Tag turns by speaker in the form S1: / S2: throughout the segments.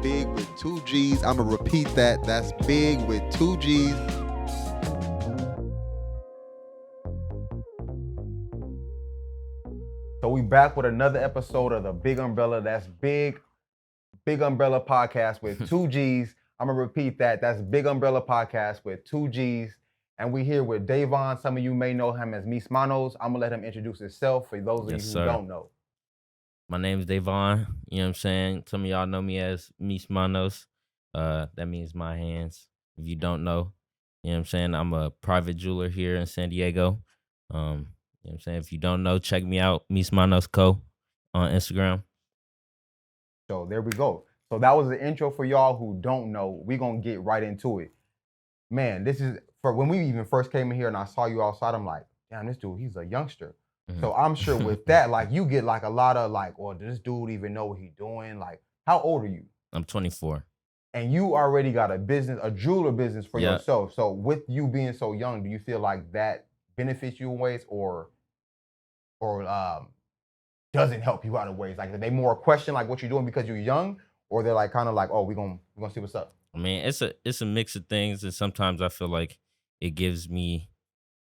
S1: big with 2 G's. I'm going to repeat that. That's big with 2 G's.
S2: So we back with another episode of the Big Umbrella. That's BiGG Umbrella Podcast with 2 G's. I'm going to repeat that. That's BiGG Umbrella Podcast with 2 G's. And we here with DaVon. Some of you may know him as Manos. I'm going to let him introduce himself for those of you who don't know.
S3: My name is DaVon. You know what I'm saying? Some of y'all know me as Manos. That means my hands. If you don't know, you know what I'm saying? I'm a private jeweler here in San Diego. You know what I'm saying? If you don't know, check me out, Manos Co. on Instagram.
S2: So there we go. So that was the intro for y'all who don't know. We're going to get right into it. Man, this is, for when we even first came in here and I saw you outside, I'm like, damn, this dude, he's a youngster. Mm-hmm. So I'm sure with that, like, you get like a lot of like, well, does this dude even know what he's doing? Like, how old are you?
S3: I'm 24.
S2: And you already got a business, a jeweler business for yourself. So with you being so young, do you feel like that benefits you in ways or doesn't help you out in ways? Like, are they more question like what you're doing because you're young, or they're like kind of like, oh, we're gonna see what's up?
S3: I mean, it's a mix of things, and sometimes I feel like it gives me,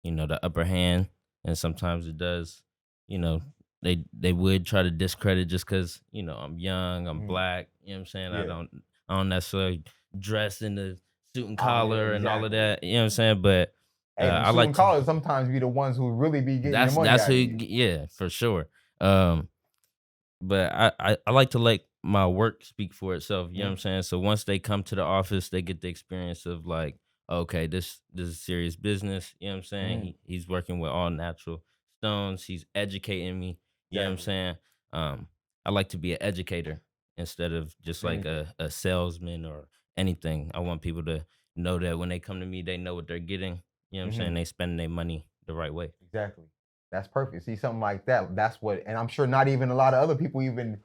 S3: the upper hand, and sometimes it does. They would try to discredit just because I'm young, I'm black. You know what I'm saying? Yeah. I don't necessarily dress in the suit and collar and all of that. You know what I'm saying? But
S2: I like suit and collar sometimes be the ones who really be getting their money.
S3: That's yeah, for sure. But I like to let my work speak for itself. You know what I'm saying? So once they come to the office, they get the experience of like, okay, this is serious business. You know what I'm saying? He's working with all natural stones. He's educating me. You know what I'm saying? I like to be an educator instead of just like a salesman or anything. I want people to know that when they come to me, they know what they're getting. You know what I'm saying? They spend their money the right way.
S2: Exactly. That's perfect. See, something like that, that's what, and I'm sure not even a lot of other people even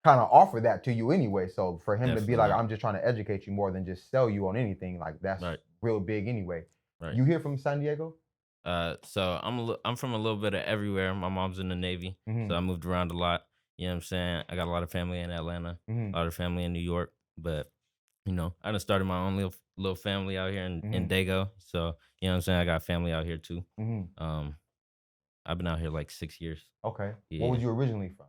S2: kind of offer that to you anyway. So for him to be like, I'm just trying to educate you more than just sell you on anything, like that's real big anyway. Right. You here from San Diego?
S3: So I'm from a little bit of everywhere. My mom's in the Navy, so I moved around a lot. You know what I'm saying? I got a lot of family in Atlanta, a lot of family in New York, but I done started my own little family out here in Daygo. So, you know what I'm saying? I got family out here too. I've been out here like 6 years.
S2: Okay. Yeah. Where was you originally from?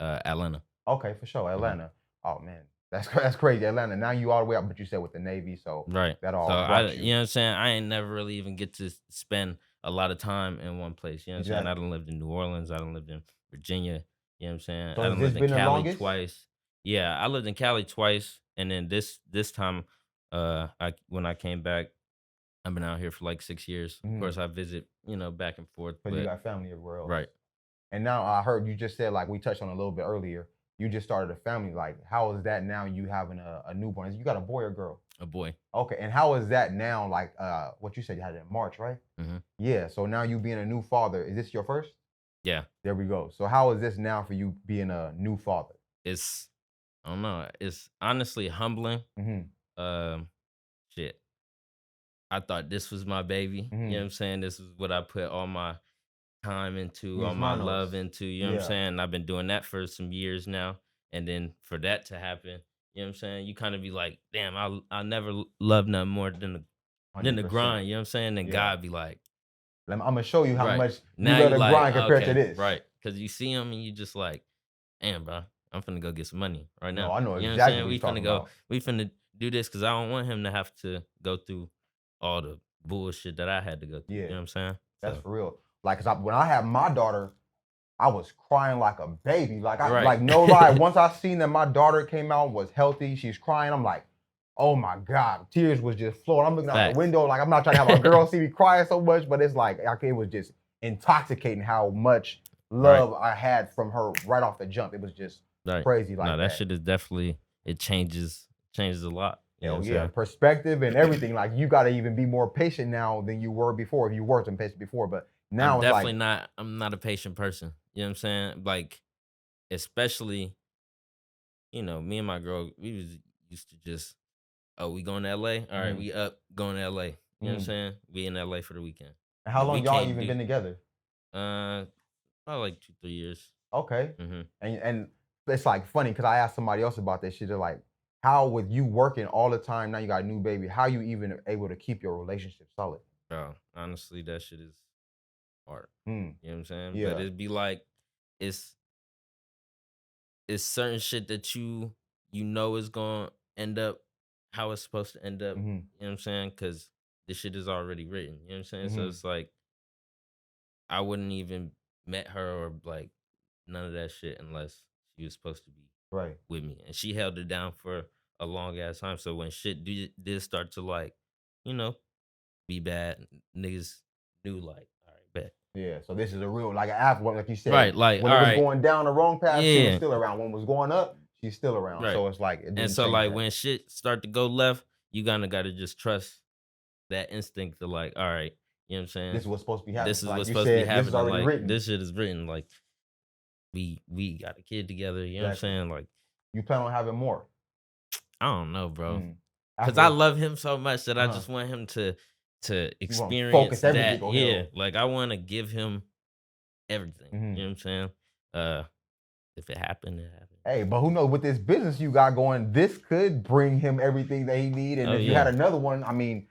S3: Atlanta.
S2: Okay, for sure. Atlanta. Oh man, that's crazy. Atlanta. Now you all the way up, but you said with the Navy, so that all. So
S3: you know what I'm saying? I ain't never really even get to spend a lot of time in one place. You know what I'm saying? I done lived in New Orleans. I done lived in Virginia. You know what I'm saying?
S2: So
S3: I done lived in Cali twice. Yeah, I lived in Cali twice, and then this time, when I came back, I've been out here for like 6 years. Of course, I visit, back and forth.
S2: But you got family everywhere else.
S3: Right.
S2: And now I heard you just said, like we touched on a little bit earlier, you just started a family. Like, how is that now you having a newborn? You got a boy or girl?
S3: A boy.
S2: Okay. And how is that now? Like, what you said you had it in March, right? Yeah. So now you being a new father, is this your first?
S3: Yeah.
S2: There we go. So how is this now for you being a new father?
S3: I don't know. It's honestly humbling. Shit. I thought this was my baby. You know what I'm saying? This is what I put all my time into, all my love into. You know what I'm saying? I've been doing that for some years now. And then for that to happen, you know what I'm saying? You kind of be like, damn, I'll never love nothing more than the grind. You know what I'm saying? And God be like,
S2: I'm going to show you how much you love the grind compared to this.
S3: Right. Because you see him and you just like, damn, bro, I'm finna go get some money right now.
S2: No, I know
S3: exactly
S2: what you're saying.
S3: We finna do this because I don't want him to have to go through all the bullshit that I had to go through. You know what I'm saying?
S2: That's for real. Like, cause when I had my daughter, I was crying like a baby. Like, like no lie. Once I seen that my daughter came out, was healthy, she's crying, I'm like, oh my God. Tears was just flowing. I'm looking out the window. Like, I'm not trying to have a girl see me crying so much, but it's like, it was just intoxicating how much love I had from her right off the jump. It was just crazy. Like,
S3: that shit is definitely, it changes a lot.
S2: Yeah, perspective and everything. Like, you got to even be more patient now than you were before. If you were some patient before, but now
S3: I'm definitely not. I'm not a patient person. You know what I'm saying? Like, especially, me and my girl, we was used to just, we going to LA? All right, we up going to LA. You know what I'm saying? We in LA for the weekend.
S2: And how long y'all even been together?
S3: Probably like 2-3 years.
S2: Okay. And it's like funny because I asked somebody else about this shit. They're like, how with you working all the time, now you got a new baby, how you even able to keep your relationship solid?
S3: Bro, honestly, that shit is hard. You know what I'm saying?
S2: Yeah.
S3: But it'd be like it's certain shit that you know is gonna end up how it's supposed to end up. You know what I'm saying? Because this shit is already written. You know what I'm saying? So it's like I wouldn't even met her or like none of that shit unless she was supposed to be
S2: Right.
S3: with me, and she held it down for a long ass time. So when shit did start to like, you know, be bad, niggas knew like, all right, bet.
S2: Yeah, so this is a real, like an apple, like you said.
S3: Right, like,
S2: when
S3: all
S2: it was
S3: right.
S2: going down the wrong path, she was
S3: Yeah.
S2: still around. When it was going up, she's still around.
S3: Right.
S2: So it's like, it
S3: And
S2: didn't
S3: so
S2: change
S3: like
S2: that.
S3: when shit start to go left, you kinda gotta just trust that instinct to like, all right, you know what I'm saying?
S2: This is what's supposed to be happening.
S3: This is
S2: like
S3: what's
S2: you
S3: supposed to be
S2: said,
S3: happening.
S2: This is already
S3: Like
S2: written.
S3: this shit is written. Like we got a kid together. You know
S2: Exactly.
S3: what I'm saying? Like
S2: You plan on having more?
S3: I don't know, bro. Because
S2: After-
S3: I love him so much that I
S2: Uh-huh.
S3: just want him to
S2: wanna
S3: experience
S2: focus everything
S3: that.
S2: on
S3: Yeah,
S2: him.
S3: like I want to give him everything. You know what I'm saying? If it happened, it happened.
S2: Hey, but who knows? With this business you got going, this could bring him everything that he need. And if you had another one, I mean,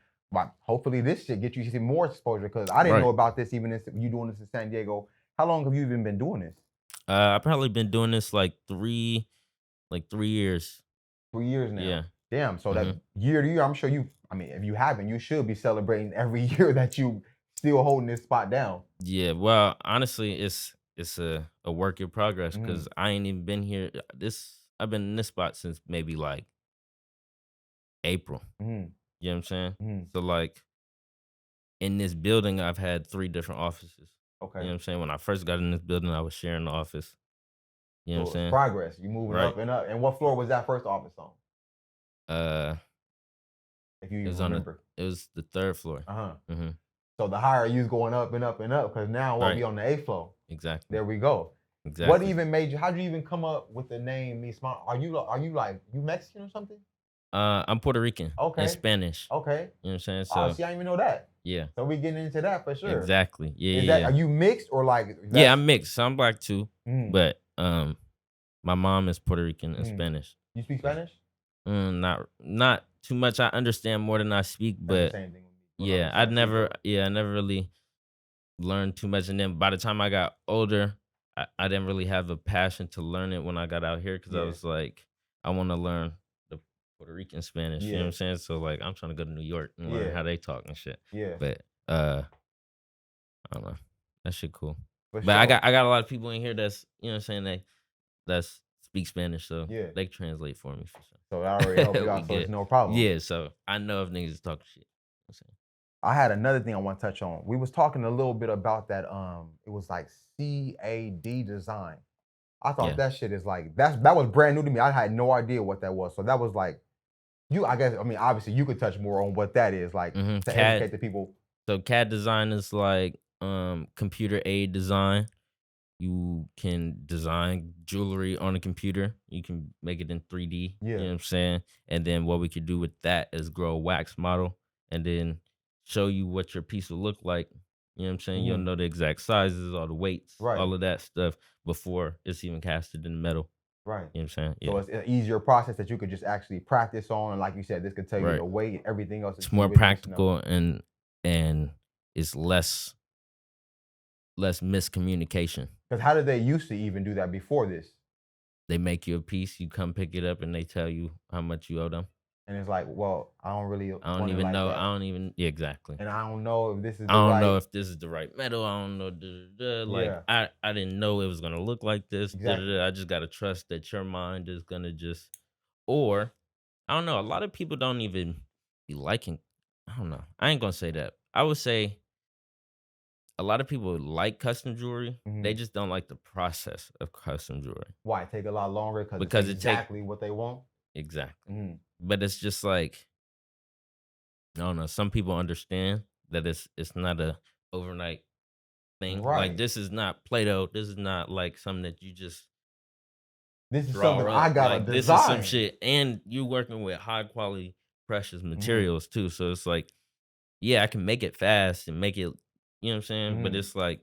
S2: hopefully this should get you some more exposure. Because I didn't know about this even if you doing this in San Diego. How long have you even been doing this?
S3: I've probably been doing this like 3 years.
S2: 3 years now.
S3: Yeah.
S2: Damn. So that year to year, I'm sure if you haven't, you should be celebrating every year that you still holding this spot down.
S3: Yeah. Well, honestly, it's a work in progress because I ain't even been here. I've been in this spot since maybe like April. You know what I'm saying? So like in this building, I've had 3 different offices.
S2: Okay.
S3: You know what I'm saying? When I first got in this building, I was sharing the office. You know what I'm saying?
S2: Progress. You moving up and up. And what floor was that first office on? If you even remember.
S3: It was the 3rd floor.
S2: So the higher you was going up and up and up, because now we'll be on the 8th floor.
S3: Exactly.
S2: There we go.
S3: Exactly.
S2: What even made you? How'd you even come up with the name Me Smart? Are you like you Mexican or something?
S3: I'm Puerto Rican.
S2: Okay.
S3: And Spanish.
S2: Okay.
S3: You know what I'm saying? So
S2: See, I didn't even know that.
S3: Yeah.
S2: So we getting into that for sure.
S3: Exactly. Yeah.
S2: Are you mixed or like?
S3: Yeah, I'm mixed. So I'm black too, but my mom is Puerto Rican and Spanish.
S2: You speak Spanish?
S3: Not too much. I understand more than I speak, but yeah, I never really learned too much. And then by the time I got older, I didn't really have a passion to learn it when I got out here because I was like, I want to learn the Puerto Rican Spanish. You know what I'm saying? So like, I'm trying to go to New York and learn how they talk and shit.
S2: Yeah.
S3: But I don't know. That shit cool. But I got a lot of people in here that's, you know what I'm saying, that's speak Spanish, so they translate for me for sure.
S2: So that already helped you out, so it's no problem.
S3: Yeah, so I know if niggas is talking shit. You know
S2: I had another thing I want to touch on. We was talking a little bit about that. It was like CAD design. I thought that shit is like that was brand new to me. I had no idea what that was. So that was like obviously you could touch more on what that is, like to educate the people.
S3: So CAD design is like computer aid design. You can design jewelry on a computer. You can make it in 3D. You know what I'm saying? And then what we could do with that is grow a wax model and then show you what your piece will look like. You know what I'm saying? You'll know the exact sizes, all the weights, all of that stuff before it's even casted in metal.
S2: Right.
S3: You know what I'm saying? Yeah.
S2: So it's an easier process that you could just actually practice on. And like you said, this could tell you the weight, everything else.
S3: It's more practical and it's less miscommunication.
S2: Because how did they used to even do that before this?
S3: They make you a piece, you come pick it up, and they tell you how much you owe them.
S2: And it's like, well, I don't even
S3: know.
S2: That.
S3: I don't even exactly.
S2: And I don't know if this is.
S3: I don't know if this is the right metal. I don't know. Like I didn't know it was gonna look like this.
S2: Exactly.
S3: I just gotta trust that your mind is gonna just, or I don't know. A lot of people don't even be liking. I don't know. I ain't gonna say that. I would say a lot of people like custom jewelry. They just don't like the process of custom jewelry.
S2: Why? It take a lot longer
S3: because
S2: it's exactly what they want?
S3: Exactly. But it's just like, I don't know. Some people understand that it's not a overnight thing.
S2: Right.
S3: Like this is not Play-Doh. This is not like something that you just
S2: this is something I gotta design.
S3: This is some shit. And you're working with high quality precious materials too. So it's like, yeah, I can make it fast and make it, you know what I'm saying? But it's like,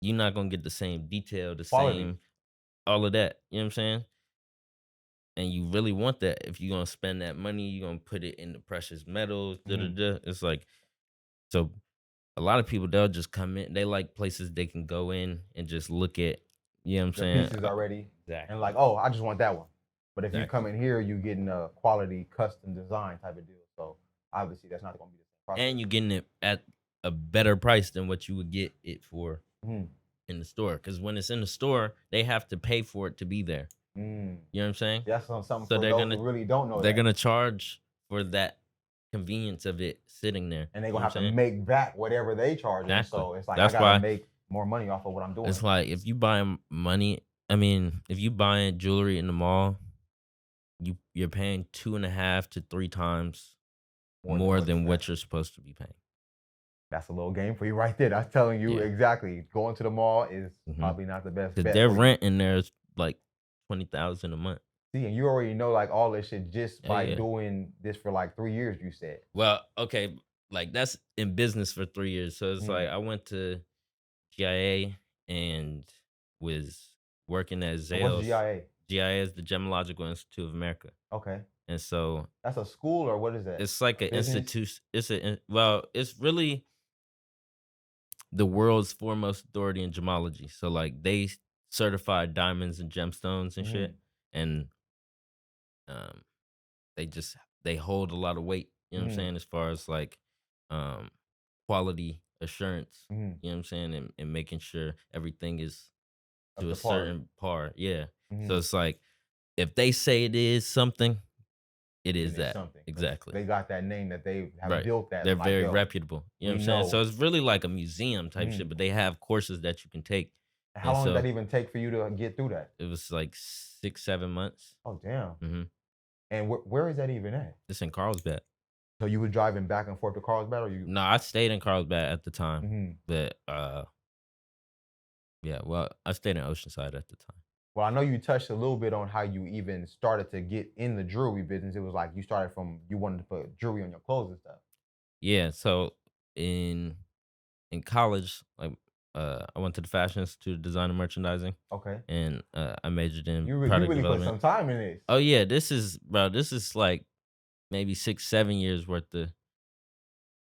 S3: you're not going to get the same detail, the quality. Same, all of that. You know what I'm saying? and you really want that. If you're gonna spend that money, you're gonna put it in the precious metals. It's like, so a lot of people, they'll just come in. They like places they can go in and just look at. You know what I'm
S2: The
S3: saying?
S2: pieces already,
S3: Exactly.
S2: and like, oh, I just want that one. But if you
S3: Exactly.
S2: come in here, you getting a quality custom design type of deal. So obviously, that's not going to be the same process.
S3: And you're getting it at a better price than what you would get it for in the store. Because when it's in the store, they have to pay for it to be there. You know what I'm saying?
S2: That's something
S3: So
S2: for
S3: they're
S2: those
S3: gonna
S2: who really don't know.
S3: They're gonna charge for that convenience of it sitting there,
S2: and they're gonna have to make back whatever they charge.
S3: Exactly.
S2: So it's like,
S3: That's
S2: I gotta
S3: why
S2: make more money off of what I'm doing.
S3: it's like, if you buy if you buying jewelry in the mall, you're paying 2.5 to 3 times more than what you're supposed to be paying.
S2: That's a little game for you right there. That's telling you exactly. Going to the mall is probably not the best bet.
S3: Because their rent in there is like $20,000 a month.
S2: See, and you already know like all this shit just by doing this for like 3 years, you said.
S3: Well, okay, like that's in business for 3 years. So it's like I went to GIA and was working at Zales.
S2: What's GIA?
S3: GIA is the Gemological Institute of America.
S2: Okay.
S3: And so
S2: that's a school, or what is that?
S3: It's like an institution. It's really the world's foremost authority in gemology. So like they certify diamonds and gemstones and shit, and they hold a lot of weight. You know what I'm saying, as far as like quality assurance. You know what I'm saying, and making sure everything is to a certain par. Yeah. So it's like, if they say it is something, it is that. Something. Exactly.
S2: They got that name that they have built that.
S3: They're very reputable. You know what I'm saying? So it's really like a museum type shit, but they have courses that you can take.
S2: How long did that even take for you to get through that?
S3: It was like 6-7 months.
S2: Oh, damn. And where is that even at?
S3: It's in Carlsbad.
S2: So you were driving back and forth to Carlsbad, or you?
S3: No, I stayed in Carlsbad at the time. But I stayed in Oceanside at the time.
S2: Well, I know you touched a little bit on how you even started to get in the jewelry business. It was like you started from, you wanted to put jewelry on your clothes and stuff.
S3: Yeah. So in college, like I went to the Fashion Institute of Design and Merchandising.
S2: Okay.
S3: And I majored in
S2: you
S3: product
S2: really
S3: development.
S2: Put some time in this.
S3: Oh yeah, this is like maybe 6-7 years worth of,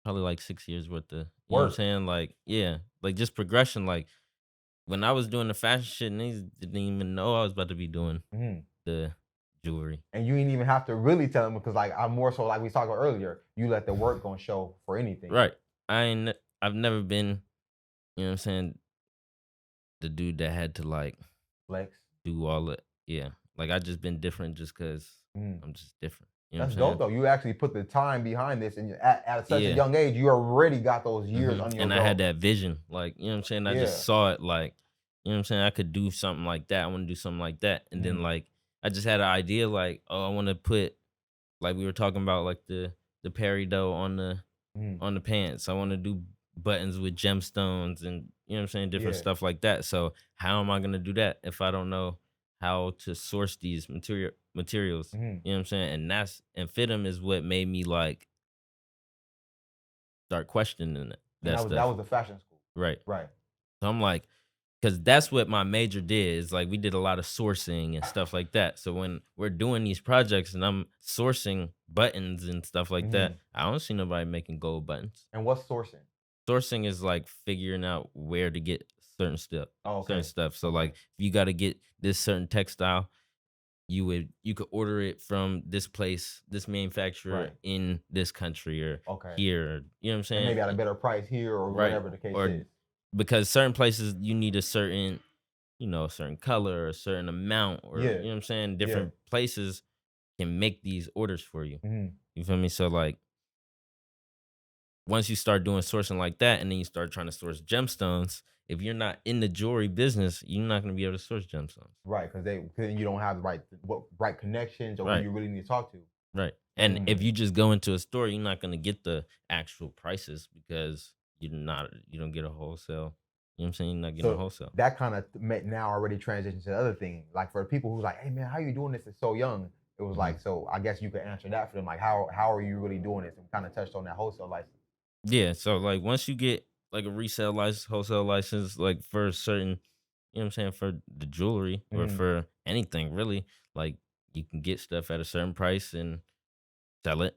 S3: probably like 6 years worth of. You know what I'm saying? Like, yeah, like just progression. Like, when I was doing the fashion shit, niggas didn't even know I was about to be doing the jewelry.
S2: And you didn't even have to really tell them, because like, I'm more so like we talked about earlier, you let the work gonna show for anything.
S3: Right. I've never been, you know what I'm saying, the dude that had to like
S2: flex,
S3: do all it. Yeah. Like, I just been different just because I'm just different. You know
S2: That's dope though. You actually put the time behind this, and at such a young age, you already got those years on your
S3: And
S2: belt.
S3: I had that vision, like, you know what I'm saying? I just saw it, like, you know what I'm saying? I could do something like that. I want to do something like that. And then, like, I just had an idea, like, oh, I want to put, like, we were talking about, like, the peridot on the pants. I want to do buttons with gemstones and, you know what I'm saying, different stuff like that. So how am I going to do that if I don't know how to source these materials? You know what I'm saying? And fit them is what made me like start questioning it.
S2: That was the fashion school.
S3: Right.
S2: Right.
S3: So I'm like, because that's what my major did, is like we did a lot of sourcing and stuff like that. So when we're doing these projects and I'm sourcing buttons and stuff like that, I don't see nobody making gold buttons.
S2: And what's sourcing?
S3: Sourcing is like figuring out where to get certain stuff. Certain stuff. So like, if you got to get this certain textile, you could order it from this place, this manufacturer in this country or here. You know what I'm saying?
S2: And maybe at a better price here or whatever the case is.
S3: Because certain places you need a certain, a certain color, a certain amount, or you know what I'm saying? Different places can make these orders for you. You feel me? So like, once you start doing sourcing like that, and then you start trying to source gemstones, if you're not in the jewelry business, you're not going to be able to source gemstones.
S2: Right, because you don't have the right connections or who you really need to talk to.
S3: Right. And if you just go into a store, you're not going to get the actual prices because you don't get a wholesale. You know what I'm saying? You're not getting a wholesale.
S2: That kind of now already transitions to the other thing. Like, for people who's like, hey man, how you doing this? It's so young. It was like, so I guess you could answer that for them. Like, how are you really doing this? And kind of touched on that wholesale license.
S3: Yeah. So like, once you get like a resale license, wholesale license, like for a certain, you know what I'm saying, for the jewelry or for anything really, like you can get stuff at a certain price and sell it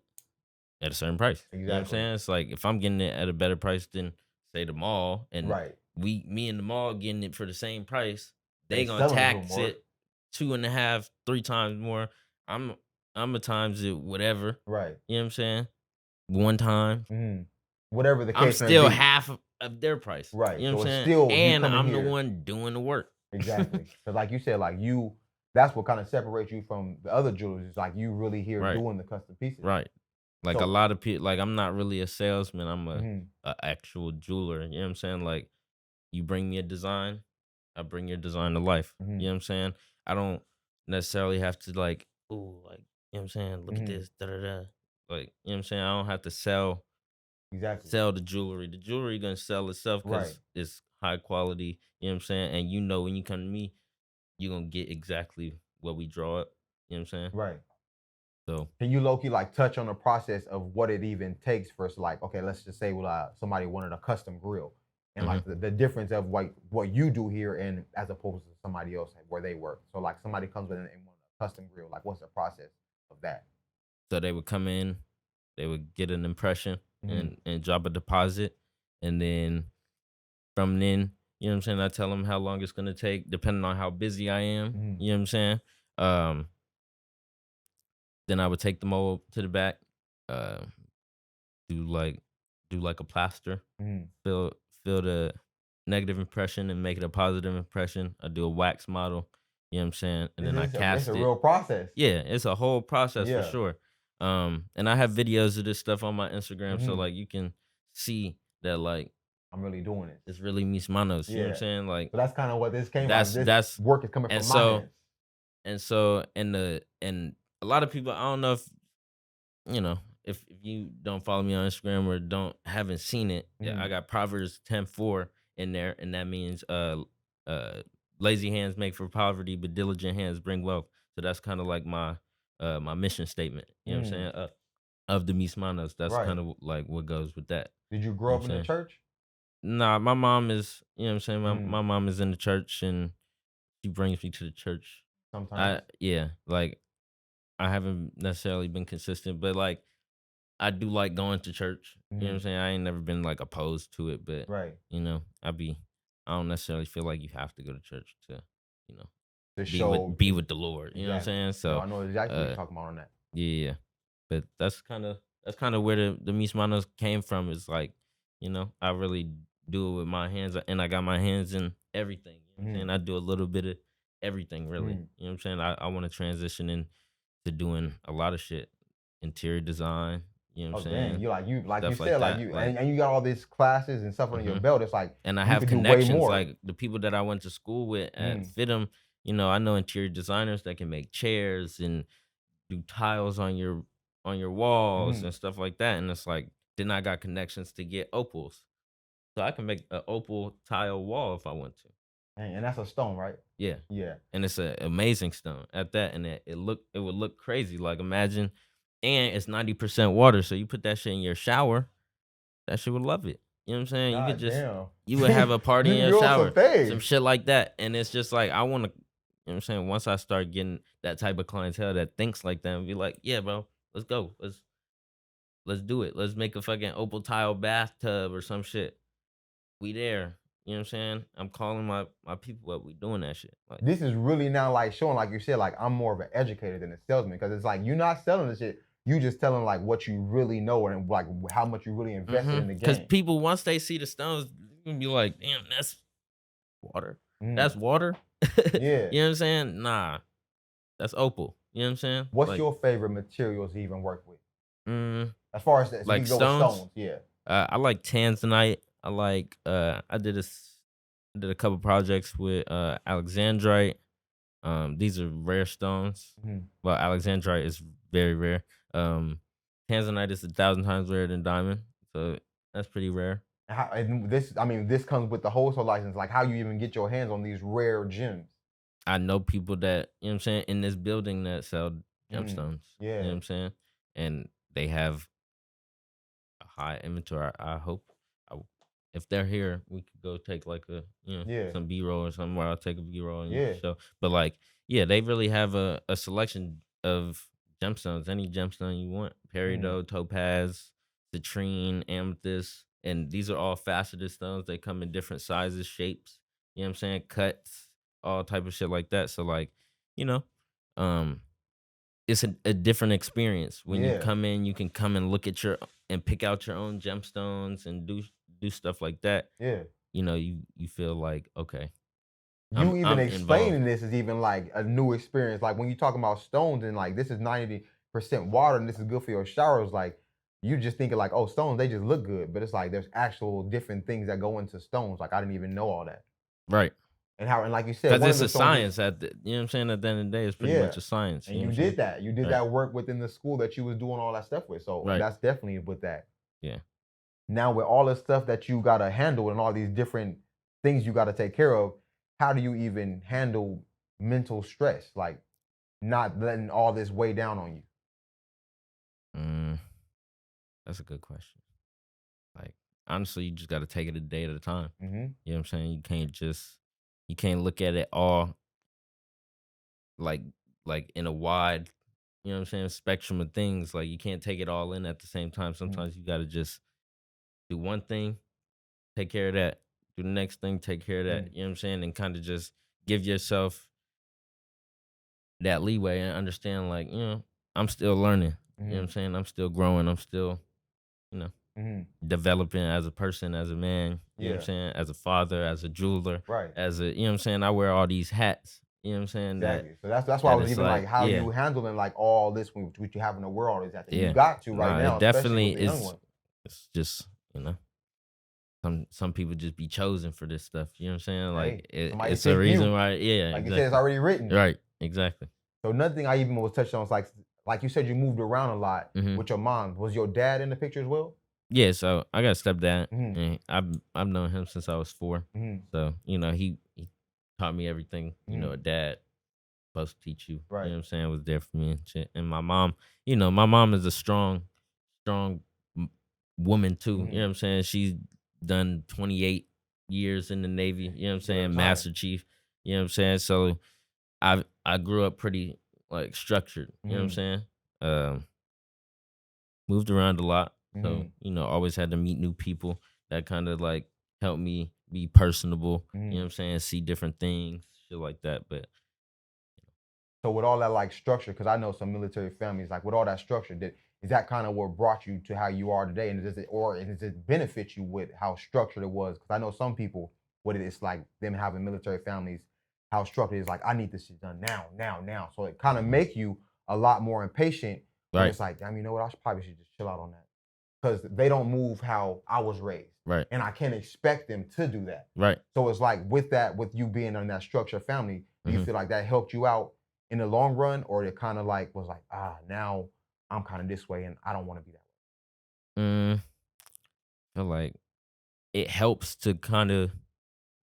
S3: at a certain price.
S2: Exactly.
S3: You know what I'm saying? It's like if I'm getting it at a better price than say the mall, and me and the mall getting it for the same price, they gonna tax it 2.5, 3 times more. I'm a times it whatever.
S2: Right.
S3: You know what I'm saying? One time.
S2: Whatever the case.
S3: I'm still half of their price.
S2: Right.
S3: You know what I'm saying?
S2: Still,
S3: and I'm the one doing the work.
S2: Exactly. Because like you said, like that's what kind of separates you from the other jewelers. It's like you really here doing the custom pieces.
S3: Right. Like a lot of people, like I'm not really a salesman. I'm a actual jeweler. You know what I'm saying? Like you bring me a design, I bring your design to life. You know what I'm saying? I don't necessarily have to like, ooh, like, you know what I'm saying? Look at this, da-da-da. Like, you know what I'm saying? I don't have to sell the jewelry. The jewelry gonna sell itself because it's high quality. You know what I'm saying? And you know when you come to me, you're gonna get exactly what we draw up. You know what I'm saying?
S2: Right.
S3: So
S2: can you low-key like touch on the process of what it even takes for like, okay, let's just say somebody wanted a custom grill and like the difference of like what you do here and as opposed to somebody else where they work. So like somebody comes in and wants a custom grill, like what's the process of that?
S3: So they would come in, they would get an impression and drop a deposit. And then from then, you know what I'm saying? I tell them how long it's going to take, depending on how busy I am. You know what I'm saying? Then I would take them all to the back, do like a plaster, fill the negative impression and make it a positive impression. I do a wax model, you know what I'm saying? And then I cast it.
S2: It's a real process.
S3: Yeah, it's a whole process for sure. And I have videos of this stuff on my Instagram, so like you can see that like
S2: I'm really doing it.
S3: It's really mis manos. You know what I'm saying? Like
S2: so that's kind of what this came from. This work is coming from my hands.
S3: And so and a lot of people, I don't know if you don't follow me on Instagram or haven't seen it, I got Proverbs 10:4 in there, and that means lazy hands make for poverty, but diligent hands bring wealth. So that's kind of like my mission statement. You know what I'm saying? Of the mis manos. That's kind of like what goes with that.
S2: Did you grow up in the church?
S3: Nah, my mom is, you know what I'm saying? My mom is in the church and she brings me to the church.
S2: Sometimes.
S3: Like I haven't necessarily been consistent, but like I do like going to church. You know what I'm saying? I ain't never been like opposed to it, but you know, I don't necessarily feel like you have to go to church to, you know, be with the Lord. You know what I'm saying? So
S2: I know exactly what you're talking about on that.
S3: Yeah. But that's kind of where the mis manos came from. Is like, you know, I really do it with my hands, and I got my hands in everything. You know what I'm saying? I do a little bit of everything, really. You know what I'm saying? I want to transition into doing a lot of shit, interior design. You know what I'm saying?
S2: Dang. You
S3: Stuff
S2: said,
S3: that,
S2: and you got all these classes and stuff on your belt. It's like,
S3: and I have connections, like the people that I went to school with at FITM. You know, I know interior designers that can make chairs and do tiles on your walls and stuff like that. And it's like, then I got connections to get opals, so I can make an opal tile wall if I want to.
S2: And that's a stone, right?
S3: Yeah. And it's an amazing stone at that, and it would look crazy. Like imagine, and it's 90% water, so you put that shit in your shower, that shit would love it. You know what I'm saying?
S2: God,
S3: you could just
S2: damn.
S3: you would have a party in your shower, some shit like that, and it's just like I want to. You know what I'm saying? Once I start getting that type of clientele that thinks like that and be like, yeah, bro, let's go. Let's do it. Let's make a fucking opal tile bathtub or some shit. We there. You know what I'm saying? I'm calling my people up. We doing that shit. Like,
S2: this is really now like showing, like you said, like I'm more of an educator than a salesman, because it's like you're not selling the shit. You just telling like what you really know and like how much you really invested in the game.
S3: Because people, once they see the stones, they're gonna be like, damn, that's water. That's water.
S2: Yeah.
S3: You know what I'm saying? Nah. That's opal. You know what I'm saying?
S2: What's your favorite materials to even work with?
S3: As
S2: far as that,
S3: like stones?
S2: Yeah.
S3: I like tanzanite. I like I did a couple projects with alexandrite. These are rare stones. Well, alexandrite is very rare. Tanzanite is 1,000 times rarer than diamond, so that's pretty rare.
S2: This comes with the wholesale license. Like, how you even get your hands on these rare gems?
S3: I know people that, you know what I'm saying, in this building that sell gemstones.
S2: Yeah.
S3: You know what I'm saying? And they have a high inventory. I hope if they're here, we could go take like some B-roll or something where I'll take a B-roll and show. But like, yeah, they really have a selection of gemstones, any gemstone you want. Peridot, topaz, citrine, amethyst. And these are all faceted stones. They come in different sizes, shapes, you know what I'm saying? Cuts, all type of shit like that. So like, you know, it's a different experience. When you come in, you can come and look at and pick out your own gemstones and do stuff like that.
S2: Yeah.
S3: You know, you feel like, okay.
S2: I'm explaining
S3: involved.
S2: this is even like a new experience. Like when you talking about stones and like this is 90% water and this is good for your showers, like you just thinking like, oh, stones, they just look good. But it's like there's actual different things that go into stones. Like I didn't even know all that.
S3: Right.
S2: And like you said,
S3: because it's a science you know what I'm saying? At the end of the day, it's pretty much a science.
S2: And you did that. You did that work within the school that you was doing all that stuff with. So that's definitely with that.
S3: Yeah.
S2: Now with all the stuff that you gotta handle and all these different things you gotta take care of, how do you even handle mental stress? Like not letting all this weigh down on you?
S3: That's a good question. Like honestly, you just got to take it a day at a time. You know what I'm saying? You can't look at it all like in a wide, you know what I'm saying, spectrum of things. Like you can't take it all in at the same time. Sometimes you got to just do one thing, take care of that. Do the next thing, take care of that. You know what I'm saying? And kind of just give yourself that leeway and understand, like, you know, I'm still learning. You know what I'm saying? I'm still growing. I'm still, you know, developing as a person, as a man, you know what I'm saying? As a father, as a jeweler, as a, you know what I'm saying? I wear all these hats, you know what I'm saying?
S2: Exactly. So that's why I was even like how you handling like all this when you have in the world is that you got to now.
S3: It definitely is. It's just, you know, some people just be chosen for this stuff. You know what I'm saying? Like it's a reason why. Yeah,
S2: like you said, it's already written.
S3: Right. Exactly.
S2: So another thing I even was touching on is like you said, you moved around a lot with your mom. Was your dad in the picture as well?
S3: Yeah. So I got a stepdad, and I've known him since I was 4. So you know he taught me everything. You know, a dad supposed to teach you.
S2: Right.
S3: You know what I'm saying? Was there for me and shit. And my mom, you know, my mom is a strong woman too. You know what I'm saying? She's done 28 years in the Navy. You know what I'm saying? Master Chief. You know what I'm saying? So I grew up pretty like structured. You know what I'm saying? Moved around a lot. So, you know, always had to meet new people that kind of like helped me be personable. You know what I'm saying? See different things, shit like that. But
S2: so with all that like structure, because I know some military families, like with all that structure, is that kind of what brought you to how you are today? And does it benefit you with how structured it was? Because I know some people, what it's like them having military families, how structured it is like, I need this shit done now. So it kind of make you a lot more impatient. Right. It's like, damn, you know what? Probably should just chill out on that. Because they don't move how I was raised.
S3: Right.
S2: And I can't expect them to do that.
S3: Right.
S2: So it's like with you being in that structured family, do you feel like that helped you out in the long run? Or it kind of like was like, now I'm kind of this way and I don't want to be that way?
S3: I feel like it helps to kind of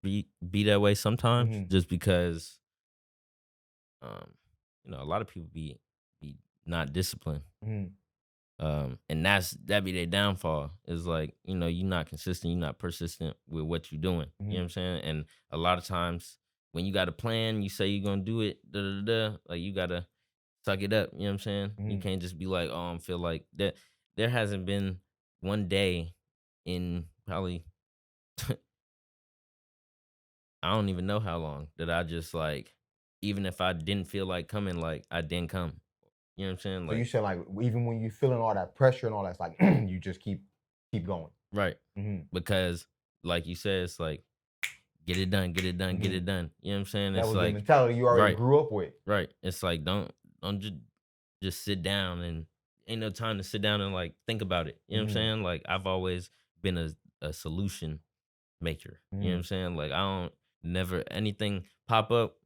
S3: be that way sometimes, just because you know, a lot of people be not disciplined. And that be their downfall. Is like, you know, you're not consistent, you're not persistent with what you're doing. You know what I'm saying? And a lot of times when you got a plan, you say you're gonna do it, like you gotta suck it up. You know what I'm saying? You can't just be like, oh, I feel like that. There hasn't been one day in probably I don't even know how long that I just like, even if I didn't feel like coming, like I didn't come. You know what I'm saying?
S2: Like, so you said like even when you feeling all that pressure and all that, it's like you just keep going.
S3: Right. Because like you said, it's like get it done, get it done, get it done. You know what I'm saying?
S2: That
S3: It's
S2: was
S3: like
S2: the mentality you already grew up with.
S3: Right. It's like don't just sit down, and ain't no time to sit down and like think about it. You know what I'm saying? Like I've always been a solution maker. You know what I'm saying? Like I don't never anything pop up.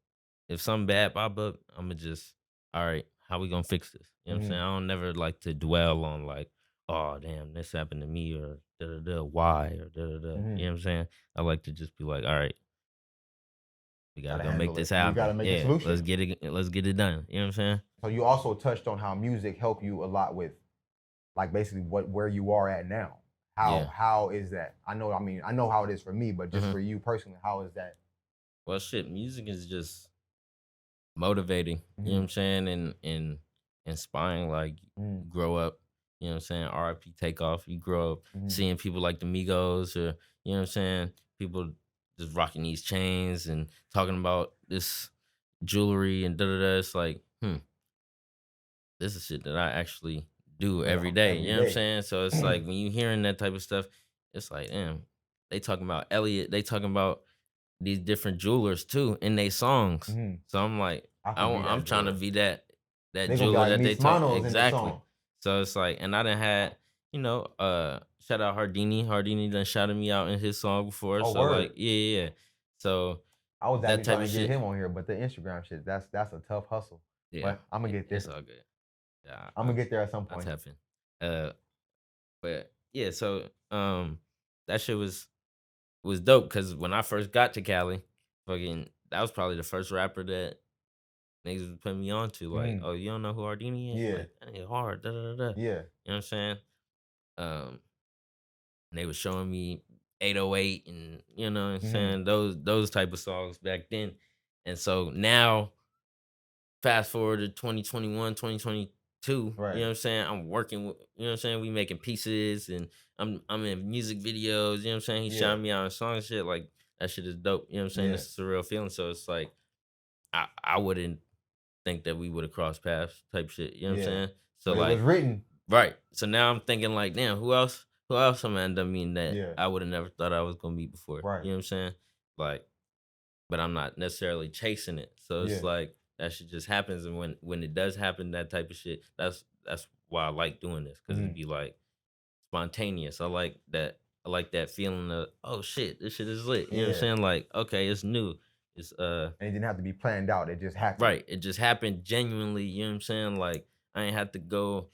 S3: If something bad pop up, I'ma just, all right, how we gonna fix this? You know what I'm saying? I don't never like to dwell on like, oh damn, this happened to me, or why, or You know what I'm saying? I like to just be like, all right, we gotta go make this happen.
S2: You gotta make a solution.
S3: Let's get it done. You know what I'm saying?
S2: So you also touched on how music helped you a lot with like basically where you are at now. How is that? I know how it is for me, but just for you personally, how is that?
S3: Well, shit, music is just motivating. You know what I'm saying? And inspiring. Like, you grow up, you know what I'm saying? RIP Takeoff. You grow up seeing people like the Migos, or, you know what I'm saying? People just rocking these chains and talking about this jewelry and da-da-da. It's like, this is shit that I actually do every day. You know what I'm saying? So it's like, when you hearing that type of stuff, it's like, damn, they talking about Elliot. They talking about these different jewelers too in their songs. So I'm like, I'm trying to be that jeweler that they talk
S2: Manos
S3: exactly. So it's like, and I done had, shout out Hardini. Hardini done shouted me out in his song before. So
S2: word.
S3: like, yeah. So
S2: I was actually trying to get him on here, but the Instagram shit, that's a tough hustle.
S3: Yeah,
S2: but I'm gonna get there.
S3: It's all good. Yeah,
S2: I'm gonna get there at some point.
S3: That's happening. But yeah, so that shit was dope, because when I first got to Cali, that was probably the first rapper that niggas was putting me on to. Like, oh, you don't know who Ardini is?
S2: Yeah.
S3: Like, that nigga hard. Da, da, da, da.
S2: Yeah.
S3: You know what I'm saying? And they was showing me 808 and, you know what I'm saying, those type of songs back then. And so now, fast forward to 2021, 2022,
S2: right.
S3: You know what I'm saying? I'm working with, you know what I'm saying? We making pieces, and I'm in music videos, you know what I'm saying? He shouting me out in songs and shit. Like, that shit is dope. You know what I'm saying? It's a surreal feeling. So it's like, I wouldn't think that we would have crossed paths type shit. You know what I'm saying? So
S2: but
S3: like,
S2: it was written.
S3: Right. So now I'm thinking like, damn, who else I'm gonna end up meeting that I would have never thought I was gonna meet before.
S2: Right.
S3: You know what I'm saying? Like, but I'm not necessarily chasing it. So it's like, that shit just happens. And when it does happen, that type of shit, that's why I like doing this. Cause it'd be like spontaneous. I like that feeling of, oh shit, this shit is lit. You know what I'm saying? Like, okay, it's new. It's
S2: and it didn't have to be planned out. It just happened.
S3: Right. It just happened genuinely. You know what I'm saying? Like, I ain't have to go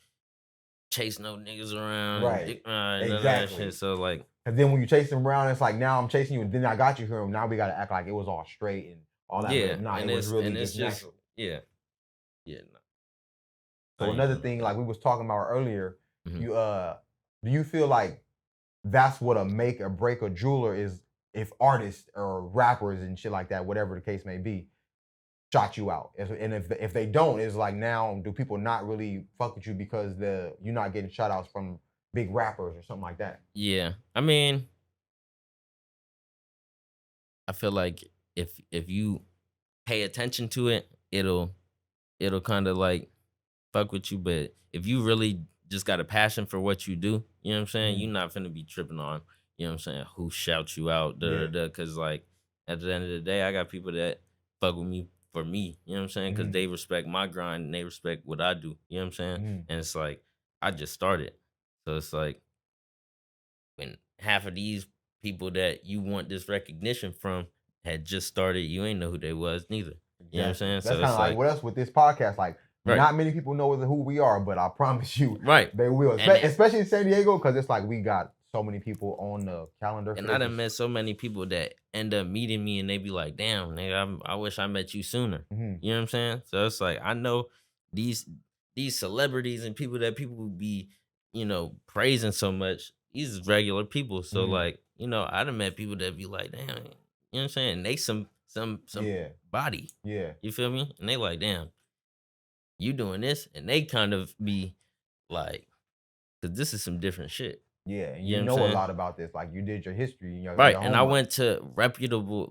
S3: chase no niggas around.
S2: Right.
S3: Exactly. That shit. So like,
S2: and then when you chase them around, it's like, now I'm chasing you, and then I got you here. Now we gotta act like it was all straight and all that.
S3: Yeah.
S2: Nah,
S3: and
S2: it was really
S3: just
S2: natural.
S3: Yeah. Yeah.
S2: No. So another thing, like we was talking about earlier, you do you feel like that's what a make or break a jeweler is, if artists or rappers and shit like that, whatever the case may be, shot you out? And if they don't, it's like, now do people not really fuck with you because you're not getting shout outs from big rappers or something like that?
S3: Yeah. I mean, I feel like if you pay attention to it, it'll kind of like fuck with you. But if you really just got a passion for what you do, you know what I'm saying? You're not finna be tripping on, you know what I'm saying, who shouts you out, because like, at the end of the day, I got people that fuck with me for me, you know what I'm saying? Because they respect my grind and they respect what I do, you know what I'm saying? And it's like, I just started. So it's like, when half of these people that you want this recognition from had just started, you ain't know who they was neither. You know what I'm saying?
S2: That's kind of like with us with this podcast. Like, not many people know who we are, but I promise you, they will. Especially in San Diego, because it's like we got so many people on the calendar.
S3: And I done met so many people that end up meeting me and they be like, damn, nigga, I wish I met you sooner. You know what I'm saying? So it's like, I know these celebrities and people that people would be, praising so much, these is regular people. So like, I done met people that be like, damn, you know what I'm saying? And they some body.
S2: Yeah.
S3: You feel me? And they like, damn, you doing this? And they kind of be like, because this is some different shit.
S2: Yeah, and you know a lot about this. Like, you did your history.
S3: Right, and I went to a reputable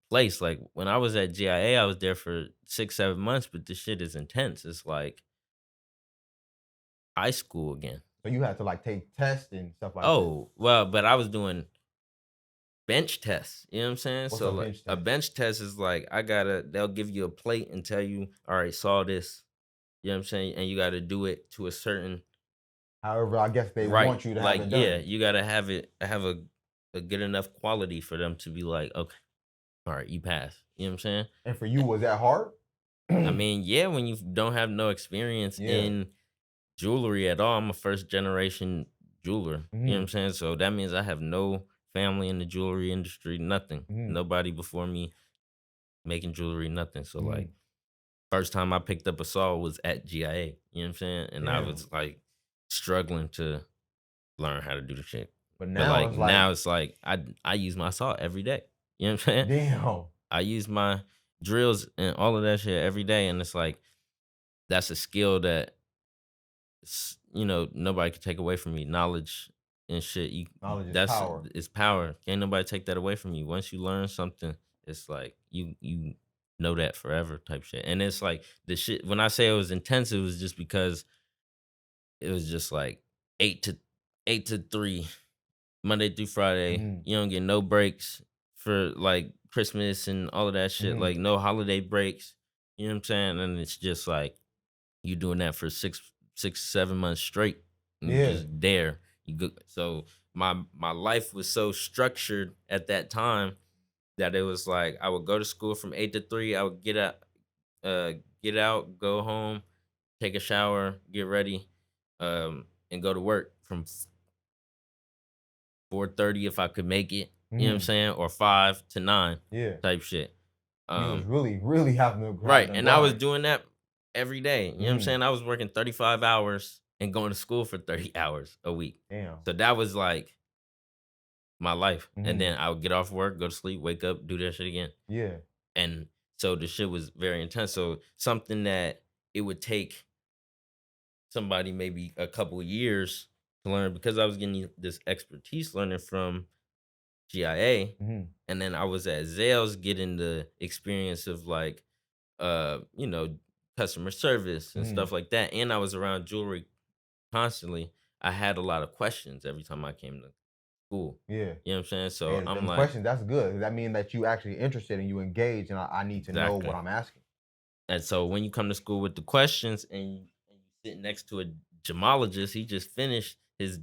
S3: place. Like, when I was at GIA, I was there for 6-7 months, but this shit is intense. It's like high school again.
S2: So you had to like take tests and stuff like that?
S3: Oh, well, but I was doing bench tests. You know what I'm saying?
S2: What's
S3: so like a bench test is like, they'll give you a plate and tell you, all right, saw this. You know what I'm saying? And you got to do it to a certain.
S2: However, I guess they want you to have it done.
S3: Yeah, you got to have a good enough quality for them to be like, okay, all right, you pass. You know what I'm saying?
S2: And for you, was that hard?
S3: I mean, yeah, when you don't have no experience in jewelry at all. I'm a first generation jeweler. You know what I'm saying? So that means I have no family in the jewelry industry, nothing. Nobody before me making jewelry, nothing. So like, first time I picked up a saw was at GIA. You know what I'm saying? And I was like struggling to learn how to do the shit.
S2: But now,
S3: now it's like I use my saw every day. You know what I'm saying?
S2: Damn.
S3: I use my drills and all of that shit every day, and it's like, that's a skill that nobody can take away from me. Knowledge and shit.
S2: Knowledge is
S3: That's
S2: power.
S3: it's power. Can't nobody take that away from you. Once you learn something, it's like you know that forever type shit. And it's like the shit. When I say it was intense, it was just because it was just like 8 to 3, Monday through Friday.
S2: Mhm.
S3: You don't get no breaks for like Christmas and all of that shit.
S2: Mhm.
S3: Like no holiday breaks. You know what I'm saying? And it's just like you doing that for 6, 7 months straight. And you
S2: Yeah.
S3: just there. You go. So my life was so structured at that time that it was like I would go to school from 8 to 3. I would get out, go home, take a shower, get ready, and go to work from 4:30 if I could make it. You know what I'm
S2: Mhm.
S3: saying? Or 5 to 9
S2: Yeah.
S3: type shit.
S2: You was really having to
S3: Right.
S2: grind.
S3: And I was doing that every day. You know what I'm
S2: Mhm.
S3: saying? I was working 35 hours and going to school for 30 hours a week.
S2: Damn.
S3: So that was like my life.
S2: Mhm.
S3: And then I would get off work, go to sleep, wake up, do that shit again.
S2: Yeah.
S3: And so the shit was very intense. So something that it would take somebody maybe a couple of years to learn, because I was getting this expertise learning from GIA,
S2: Mhm.
S3: and then I was at Zales getting the experience of like you know, customer service and
S2: Mhm.
S3: stuff like that. And I was around jewelry constantly. I had a lot of questions every time I came to school.
S2: Yeah.
S3: You know what I'm saying? So
S2: And
S3: I'm
S2: them
S3: like,
S2: questions, that's good. That means that you actually interested and you engaged, and I need to know
S3: exactly.
S2: what I'm asking.
S3: And so when you come to school with the questions and you sit next to a gemologist, he just finished his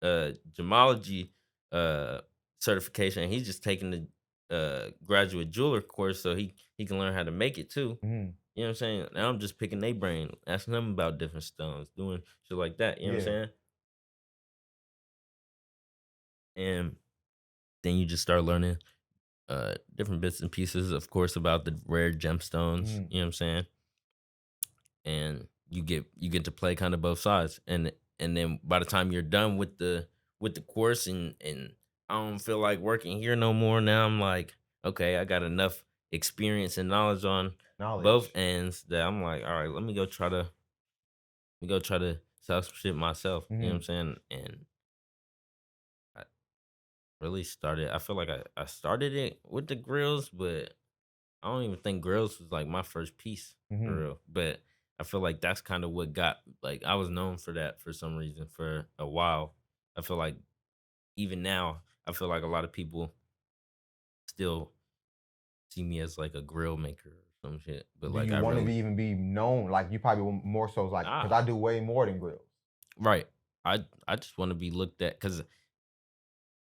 S3: gemology uh certification. He's just taking the graduate jeweler course so he can learn how to make it too.
S2: Mhm.
S3: You know what I'm saying? Now I'm just picking their brain, asking them about different stones, doing shit like that. You know what I'm
S2: Yeah.
S3: saying? And then you just start learning different bits and pieces, of course, about the rare gemstones.
S2: Mhm.
S3: You know what I'm saying? And you get to play kind of both sides. And then by the time you're done with the course and I don't feel like working here no more. Now I'm like, okay, I got enough experience and knowledge on both
S2: Knowledge.
S3: ends that I'm like, all right, let me go try to sell some shit myself. You know what I'm
S2: Mhm.
S3: saying? And I really started. I feel like I started it with the grills, but I don't even think grills was like my first piece for
S2: Mhm.
S3: real. But I feel like that's kind of what got like I was known for that for some reason for a while. I feel like even now, I feel like a lot of people still see me as like a grill maker or some shit. But
S2: Do
S3: like
S2: you
S3: I
S2: want to
S3: really
S2: be even be known? Like you probably more so like because
S3: nah.
S2: I do way more than grills.
S3: Right. I just want to be looked at because I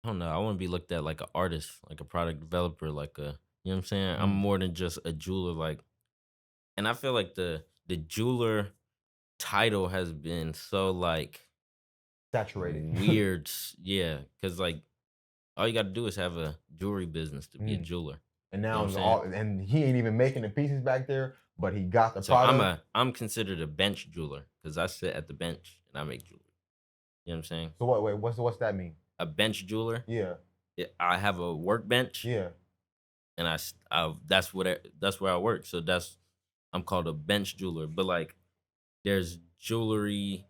S3: don't know. I want to be looked at like an artist, like a product developer, like a you know what I'm saying. I'm
S2: Mm.
S3: more than just a jeweler, like, and I feel like the jeweler title has been so like
S2: Saturated.
S3: weird, yeah, because like all you got to do is have a jewelry business to be a
S2: Mm.
S3: jeweler.
S2: And
S3: You know what
S2: now
S3: I'm
S2: it's
S3: saying?
S2: all, and he ain't even making the pieces back there, but he got the
S3: So
S2: product.
S3: I'm considered a bench jeweler because I sit at the bench and I make jewelry. You know what I'm saying?
S2: So what? Wait, what's that mean?
S3: A bench jeweler.
S2: Yeah.
S3: I have a workbench
S2: Yeah.
S3: and that's where I work. So I'm called a bench jeweler. But like there's jewelry.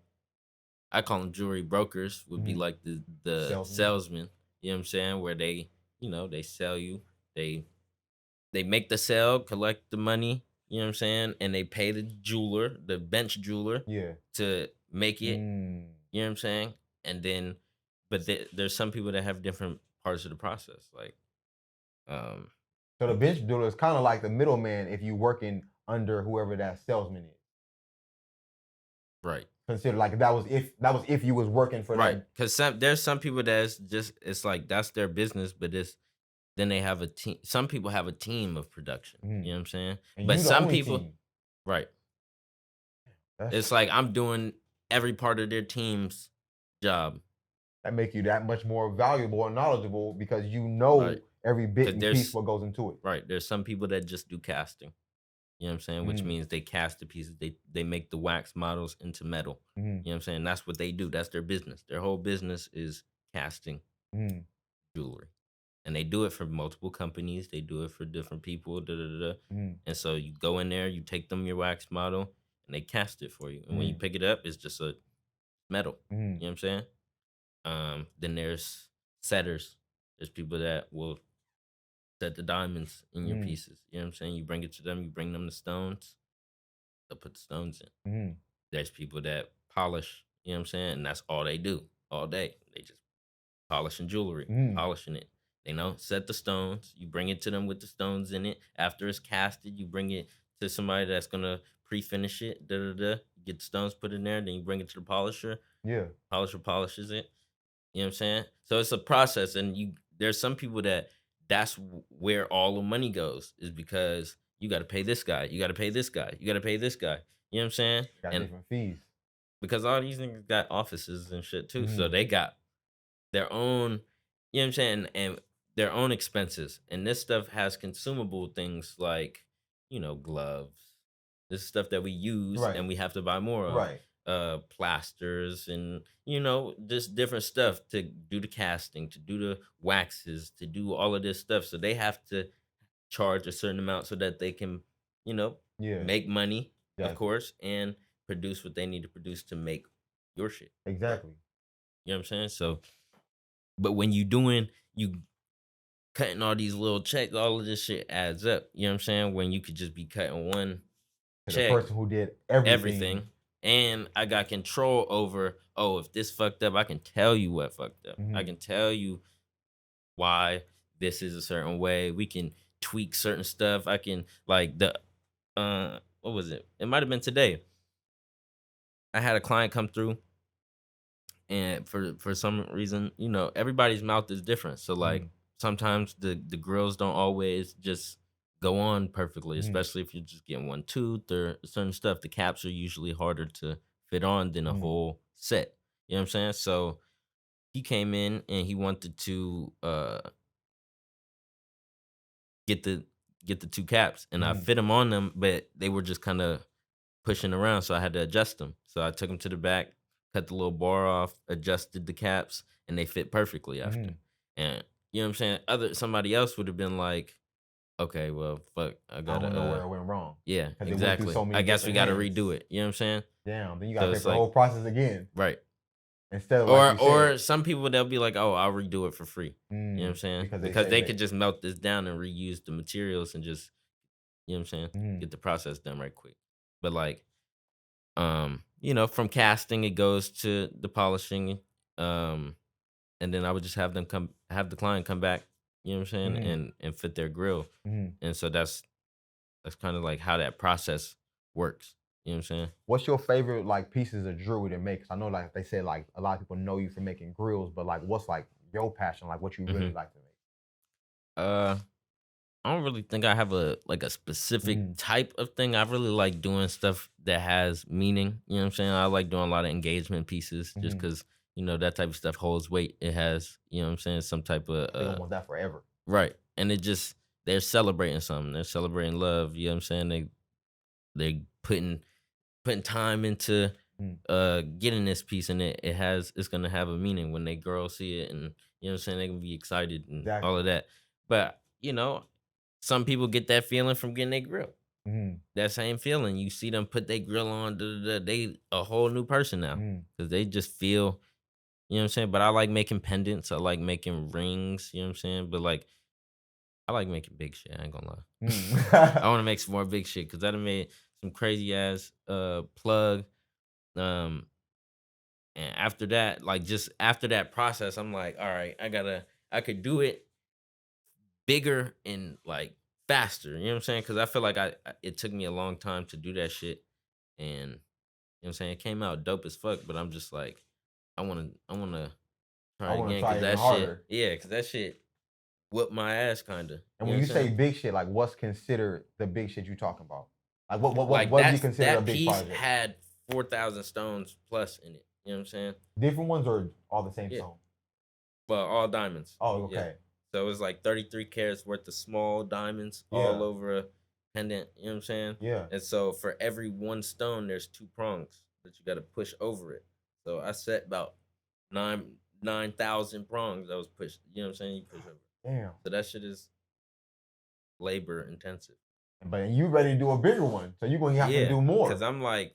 S3: I call them jewelry brokers. Would be
S2: Mhm.
S3: like the
S2: Salesman.
S3: salesman. You know what I'm saying? Where they sell you. They make the sale, collect the money. You know what I'm saying? And they pay the jeweler, the bench jeweler,
S2: Yeah.
S3: to make it.
S2: Mm.
S3: You know what I'm saying? And then, but there's some people that have different parts of the process. Like, um,
S2: So the bench dealer is kind of like the middleman if you working under whoever that salesman is.
S3: right.
S2: Consider like that was if you was working for
S3: Right,
S2: that.
S3: because there's some people that's just it's like that's their business, but then they have a team. Some people have a team of production.
S2: Mhm.
S3: You know what I'm saying?
S2: And
S3: But
S2: you the
S3: some
S2: only
S3: people,
S2: team.
S3: right? It's
S2: That's
S3: like I'm doing every part of their team's job,
S2: that make you that much more valuable and knowledgeable because you know
S3: right?
S2: every bit
S3: Because
S2: and piece what goes into it.
S3: there's some people that just do casting. You know what I'm saying? Which
S2: Mhm.
S3: means they cast the pieces. They make the wax models into metal.
S2: Mhm.
S3: You know what I'm saying? That's what they do. That's their business. Their whole business is casting
S2: Mhm.
S3: jewelry. And they do it for multiple companies. They do it for different people. Da, da, da, da.
S2: Mhm.
S3: And so you go in there, you take them your wax model, and they cast it for you. And when you pick it up, it's just a metal. You know what I'm saying? Then there's setters. There's people that will set the diamonds in your pieces. You know what I'm saying? You bring it to them, you bring them the stones, they'll put the stones in. There's people that polish, you know what I'm saying? And that's all they do all day. They just polishing jewelry, polishing it. They know, set the stones, you bring it to them with the stones in it. After it's casted, you bring it to somebody that's gonna pre-finish it, get the stones put in there, then you bring it to the polisher.
S2: Yeah.
S3: Polisher polishes it. You know what I'm saying? So it's a process, and there's some people that's where all the money goes, is because you got to pay this guy, you got to pay this guy, you got to pay this guy. You know what I'm saying?
S2: Got different fees.
S3: Because all these niggas got offices and shit too, so they got their own, you know what I'm saying, and their own expenses. And this stuff has consumable things like, gloves. This is stuff that we use and we have to buy more of.
S2: Right.
S3: Plasters and just different stuff to do the casting, to do the waxes, to do all of this stuff. So they have to charge a certain amount so that they can make money, of course, and produce what they need to produce to make your shit.
S2: Exactly.
S3: You know what I'm saying? So, but when you cutting all these little checks, all of this shit adds up. You know what I'm saying? When you could just be cutting one check,
S2: the person who did everything.
S3: And I got control over, if this fucked up, I can tell you what fucked up. I can tell you why this is a certain way. We can tweak certain stuff. I can, like, what was it? It might have been today. I had a client come through, and for some reason, everybody's mouth is different. So, like, sometimes the grills don't always just go on perfectly, especially if you're just getting one tooth or certain stuff. The caps are usually harder to fit on than a whole set. You know what I'm saying? So he came in and he wanted to get the two caps, and I fit them on them, but they were just kind of pushing around, so I had to adjust them. So I took them to the back, cut the little bar off, adjusted the caps, and they fit perfectly after. And you know what I'm saying? Somebody else would have been like, okay, well, fuck, I gotta
S2: know where it went wrong.
S3: Yeah, exactly. I guess we gotta redo it. You know what I'm saying?
S2: Damn, then you gotta take the whole process again.
S3: Right.
S2: Instead of
S3: or some people, they'll be like, oh, I'll redo it for free. You know what I'm saying? Because they could just melt this down and reuse the materials and just, you know what I'm saying? Get the process done right quick. But like, from casting, it goes to the polishing, and then I would just have the client come back, you know what I'm saying, and fit their grill. And so that's kind of like how that process works. You know what I'm saying?
S2: What's your favorite like pieces of jewelry to make? 'Cause I know like they said like a lot of people know you for making grills, but like what's like your passion? Like what you really like to make?
S3: I don't really think I have a specific type of thing. I really like doing stuff that has meaning. You know what I'm saying? I like doing a lot of engagement pieces just because, that type of stuff holds weight. It has, you know what I'm saying, some type of...
S2: they don't want that forever.
S3: Right. And it just, they're celebrating something. They're celebrating love. You know what I'm saying? They putting time into getting this piece, and it's going to have a meaning when they girls see it, and, you know what I'm saying, they can be excited and all of that. But, some people get that feeling from getting their grill. That same feeling. You see them put their grill on, they a whole new person now. Because they just feel, you know what I'm saying? But I like making pendants. I like making rings, you know what I'm saying? But like, I like making big shit. I ain't gonna lie. I want to make some more big shit because I done made some crazy ass plug. And after that, like just after that process, I'm like, all right, I could do it bigger and like faster. You know what I'm saying? Because I feel like it took me a long time to do that shit, and you know what I'm saying, it came out dope as fuck. But I'm just like, I wanna try again because that
S2: harder.
S3: shit, because that shit whooped my ass kind of.
S2: And when you say big shit, like what's considered the big shit you talking about? Like what do you consider a big project?
S3: That piece had 4,000 stones plus in it. You know what I'm saying?
S2: Different ones or all the same stone?
S3: Well, all diamonds.
S2: Oh, okay.
S3: Yeah. So it was like 33 carats worth of small diamonds all over a pendant. You know what I'm saying?
S2: Yeah.
S3: And so for every one stone, there's 2 prongs that you got to push over it. So I set about 9,000 prongs that was pushed. You know what I'm saying? You push over.
S2: Damn.
S3: So that shit is labor intensive.
S2: But you ready to do a bigger one, so you're gonna have to do more.
S3: Because I'm like,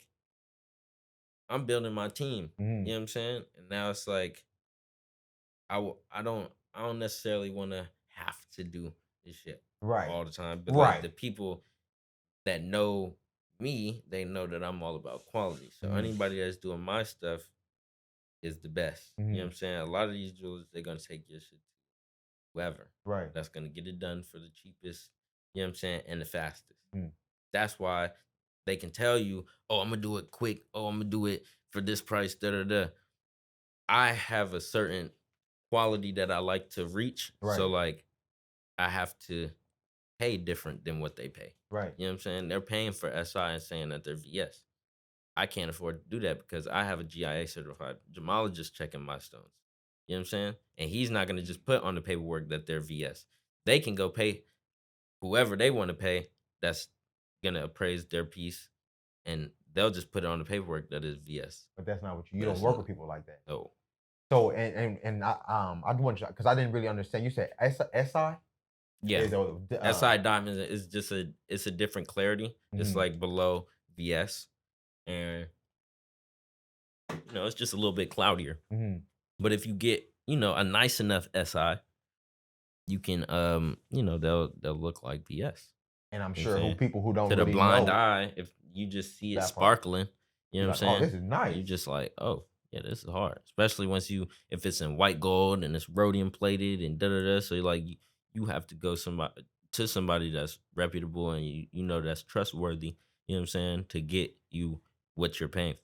S3: I'm building my team. You know what I'm saying? And now it's like, I don't necessarily want to have to do this shit all the time. But like the people that know me, they know that I'm all about quality. So anybody that's doing my stuff is the best. You know what I'm saying? A lot of these jewelers, they're gonna take your shit to whoever. That's gonna get it done for the cheapest, you know what I'm saying, and the fastest. That's why they can tell you, oh, I'm gonna do it quick. Oh, I'm gonna do it for this price. I have a certain quality that I like to reach. So like I have to pay different than what they pay. You know what I'm saying? They're paying for SI and saying that they're VS. I can't afford to do that because I have a GIA certified gemologist checking my stones. You know what I'm saying? And he's not going to just put on the paperwork that they're VS. They can go pay whoever they want to pay that's going to appraise their piece, and they'll just put it on the paperwork that is VS.
S2: But that's not what you don't work with people like that.
S3: No.
S2: So, and I do want you, because I didn't really understand. You said SI?
S3: Yeah. SI diamond is just it's a different clarity. It's like below VS. And it's just a little bit cloudier. But if you get a nice enough SI, you can they'll look like VS.
S2: And I'm sure people who don't
S3: to
S2: really
S3: the blind
S2: know,
S3: eye, if you just see it sparkling, you know what I'm saying?
S2: Oh, this is nice.
S3: You just like, oh yeah, this is hard. Especially if it's in white gold and it's rhodium plated and da. So you have to go to somebody that's reputable and you that's trustworthy. You know what I'm saying? To get you what you're paying.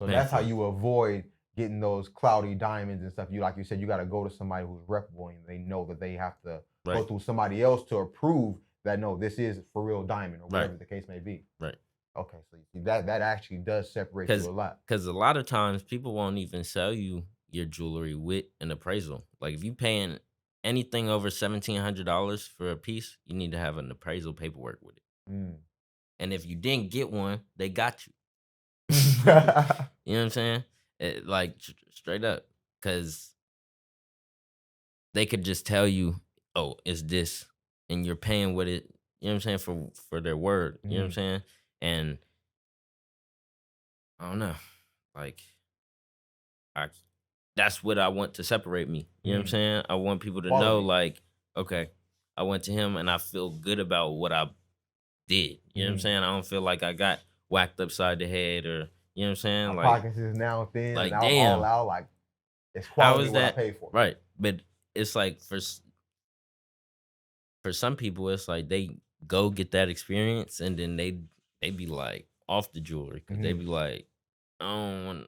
S2: So that's how you avoid getting those cloudy diamonds and stuff. Like you said, you got to go to somebody who's reputable and they know that they have to go through somebody else to approve that no, this is for real diamond or whatever the case may be. Okay, so you see that actually does separate you a lot.
S3: Because a lot of times people won't even sell you your jewelry with an appraisal. Like if you paying anything over $1,700 for a piece, you need to have an appraisal paperwork with it. And if you didn't get one, they got you. You know what I'm saying? Straight up. Because they could just tell you, oh, it's this. And you're paying with it, you know what I'm saying, for their word. You know what I'm saying? And I don't know. Like, that's what I want to separate me. You know what I'm saying? I want people to know, like, okay, I went to him and I feel good about what I did. You know what I'm saying? I don't feel like I got whacked upside the head or, you know what I'm saying?
S2: My
S3: like
S2: pockets is now thin.
S3: Like,
S2: and
S3: damn.
S2: All out, like, it's quality what I paid for.
S3: Right. But it's like for some people, it's like they go get that experience and then they be like off the jewelry because they be like, I don't want.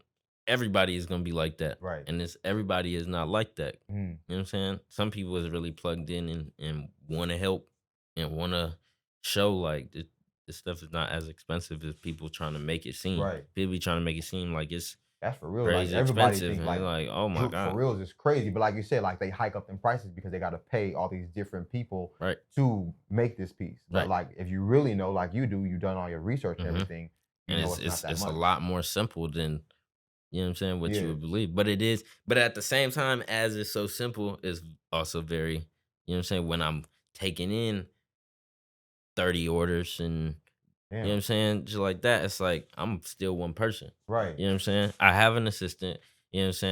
S3: Everybody is gonna be like that,
S2: right? And
S3: everybody is not like that. You know what I'm saying? Some people is really plugged in and want to help and want to show like this stuff is not as expensive as people trying to make it seem.
S2: Right?
S3: People be trying to make it seem like
S2: that's for real.
S3: Crazy
S2: like everybody
S3: expensive.
S2: think
S3: like oh my god,
S2: for real is crazy. But like you said, like they hike up them prices because they got to pay all these different people to make this piece. But like if you really know, like you do, you've done all your research and everything.
S3: And it's a lot more simple than. You know what I'm saying? What you would believe. But it is. But at the same time, as it's so simple, it's also very, you know what I'm saying? When I'm taking in 30 orders and, you know what I'm saying? Just like that, it's like I'm still one person.
S2: Right.
S3: You know what I'm saying? I have an assistant. You know what I'm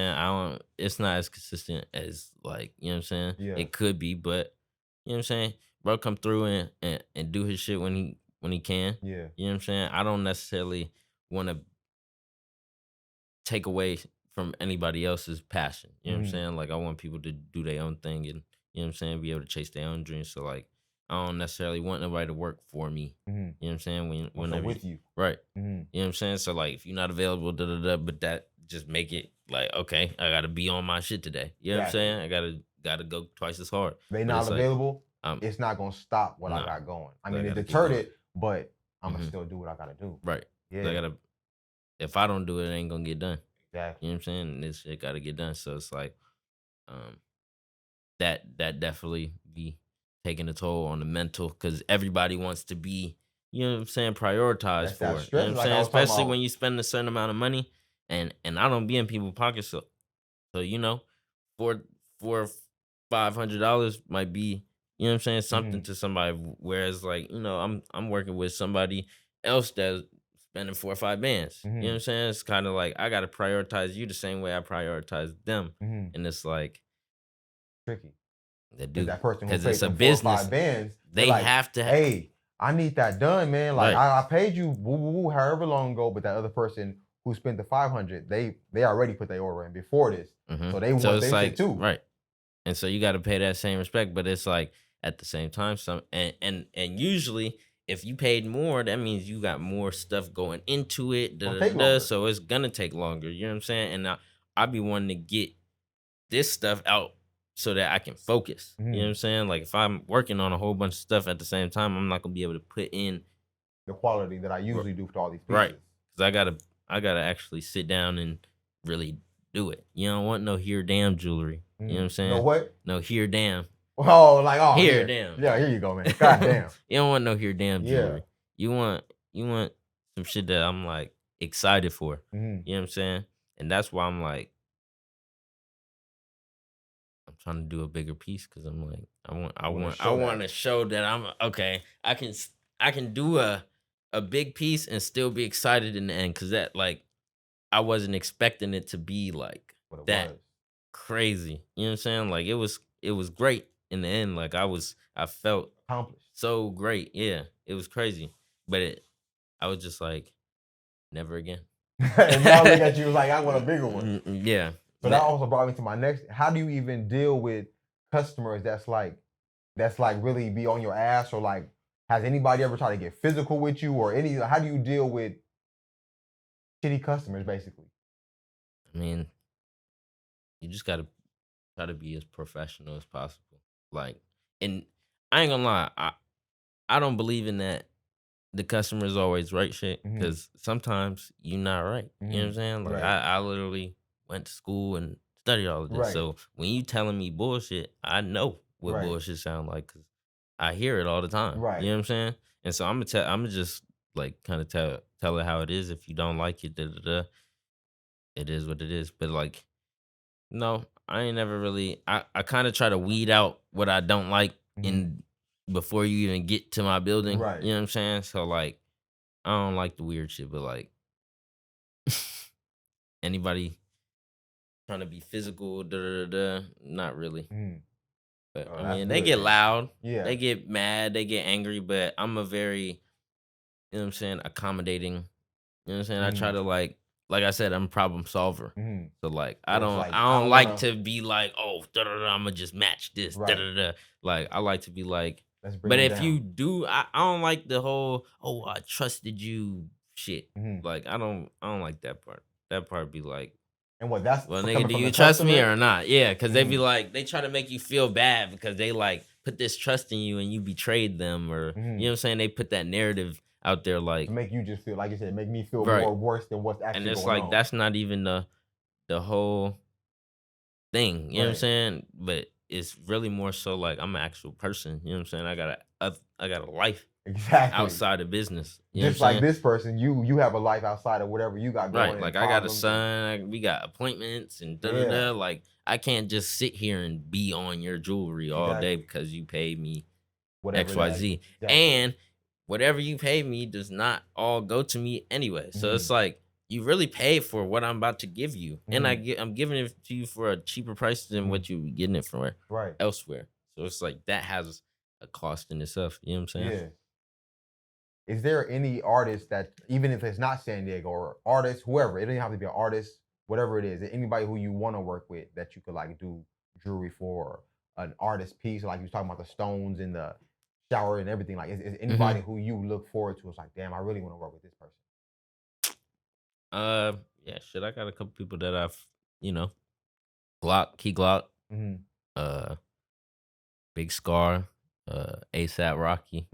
S3: saying? It's not as consistent as like, you know what I'm saying?
S2: Yeah.
S3: It could be, but, you know what I'm saying? Bro come through and do his shit when he can.
S2: Yeah.
S3: You know what I'm saying? I don't necessarily want to take away from anybody else's passion. You know what I'm saying? Like I want people to do their own thing and you know what I'm saying, be able to chase their own dreams. So like I don't necessarily want nobody to work for me. You know what I'm saying? Whenever
S2: with you.
S3: Right. You know what I'm saying? So like if you're not available, but that just make it like, okay, I gotta be on my shit today. You know what I'm saying? I gotta go twice as hard.
S2: They not available, it's not gonna stop what I got going. I mean it deterred it, but I'm gonna still do what I gotta do.
S3: Right.
S2: Yeah.
S3: If I don't do it, it ain't gonna get done.
S2: Exactly.
S3: You know what I'm saying? This shit gotta get done. So it's like, that definitely be taking a toll on the mental because everybody wants to be, you know what I'm saying, prioritized for it. You know what I'm saying? Especially when you spend a certain amount of money and I don't be in people's pockets. So $400-$500 might be You know what I'm saying? Something to somebody. Whereas like, I'm working with somebody else that's spending 4 or 5 bands. You know what I'm saying? It's kind of like I gotta prioritize you the same way I prioritize them. And it's like
S2: tricky.
S3: They do.
S2: That person who
S3: Because
S2: paid
S3: it's a
S2: them 4 or
S3: business.
S2: 5 bands,
S3: They
S2: like,
S3: have to.
S2: Hey, I need that done, man. Like
S3: Right.
S2: I paid you however long ago, but that other person who spent the 500, they already put their order in before this, so they want their shit too.
S3: Right. And so you got to pay that same respect, but it's like at the same time, and usually if you paid more, that means you got more stuff going into it. So it's gonna take longer. You know what I'm saying? And I be wanting to get this stuff out so that I can focus. You know what I'm saying? Like if I'm working on a whole bunch of stuff at the same time, I'm not gonna be able to put in
S2: the quality that I usually do for all these pieces.
S3: Right. Because I gotta actually sit down and really do it. You don't want no here damn jewelry. You know what I'm saying?
S2: No what?
S3: No here damn.
S2: Here
S3: damn.
S2: Yeah, here you go, man. God damn.
S3: You don't want no here damn jewelry. You want some shit that I'm like excited for. You know what I'm saying? And that's why I'm like I'm trying to do a bigger piece because I'm like I want to show that I'm okay. I can do a big piece and still be excited in the end because that like I wasn't expecting it to be like that crazy. You know what I'm saying? Like it was great in the end. Like I felt
S2: accomplished.
S3: So great. Yeah, it was crazy. But I was just like, never again.
S2: And now look at you like I want a bigger one.
S3: Yeah.
S2: So that also brought me to my next. How do you even deal with customers that's like really be on your ass, or like has anybody ever tried to get physical with you, or how do you deal with shitty customers basically?
S3: I mean, you just gotta try to be as professional as possible. Like, and I ain't gonna lie, I don't believe in that the customer is always right shit, because sometimes you're not right. You know what I'm saying? Like I literally went to school and studied all of this. So when you telling me bullshit, I know what bullshit sound like because I hear it all the time.
S2: Right.
S3: You know what I'm saying? And so I'm gonna just like kind of tell it how it is. If you don't like it, it is what it is. But like, no, I ain't never really. I kind of try to weed out what I don't like in before you even get to my building.
S2: Right.
S3: You know what I'm saying? So like, I don't like the weird shit, but like anybody trying to be physical, not really. But I mean, they get loud. Yeah. They get mad. They get angry. But I'm a very, you know what I'm saying, accommodating. You know what I'm saying? I try to like I said, I'm a problem solver. So like, I don't like to be like, oh, I'm gonna just match this. Like, I like to be like, but if you do, I don't like the whole, oh, I trusted you shit. Like, I don't like that part. That part be like,
S2: and what that's
S3: well, nigga, do you trust me or not? Yeah, because they be like, they try to make you feel bad because they like put this trust in you and you betrayed them, or you know what I'm saying? They put that narrative out there like
S2: to make you just feel like you said, make me feel more worse than what's actually going on.
S3: And it's like that's not even the whole thing. You know what I'm saying? But it's really more so like I'm an actual person. You know what I'm saying? I got a life outside of business. You
S2: just like this person, you have a life outside of whatever you got going.
S3: Right. Like I got a son. We got appointments and Like I can't just sit here and be on your jewelry all day because you paid me whatever XYZ. And whatever you pay me does not all go to me anyway. So it's like you really pay for what I'm about to give you, and I'm giving it to you for a cheaper price than what you getting it from elsewhere. So it's like that has a cost in itself. You know what I'm saying?
S2: Yeah. Is there any artist that, even if it's not San Diego, or artist, whoever, it doesn't have to be an artist, whatever it is, anybody who you want to work with that you could like do jewelry for, or an artist piece, like you was talking about the stones in the shower and everything, like is anybody who you look forward to? It's like, damn, I really want to work with this person.
S3: Yeah, shit. I got a couple people that I've, Key Glock, Big Scar, ASAP Rocky.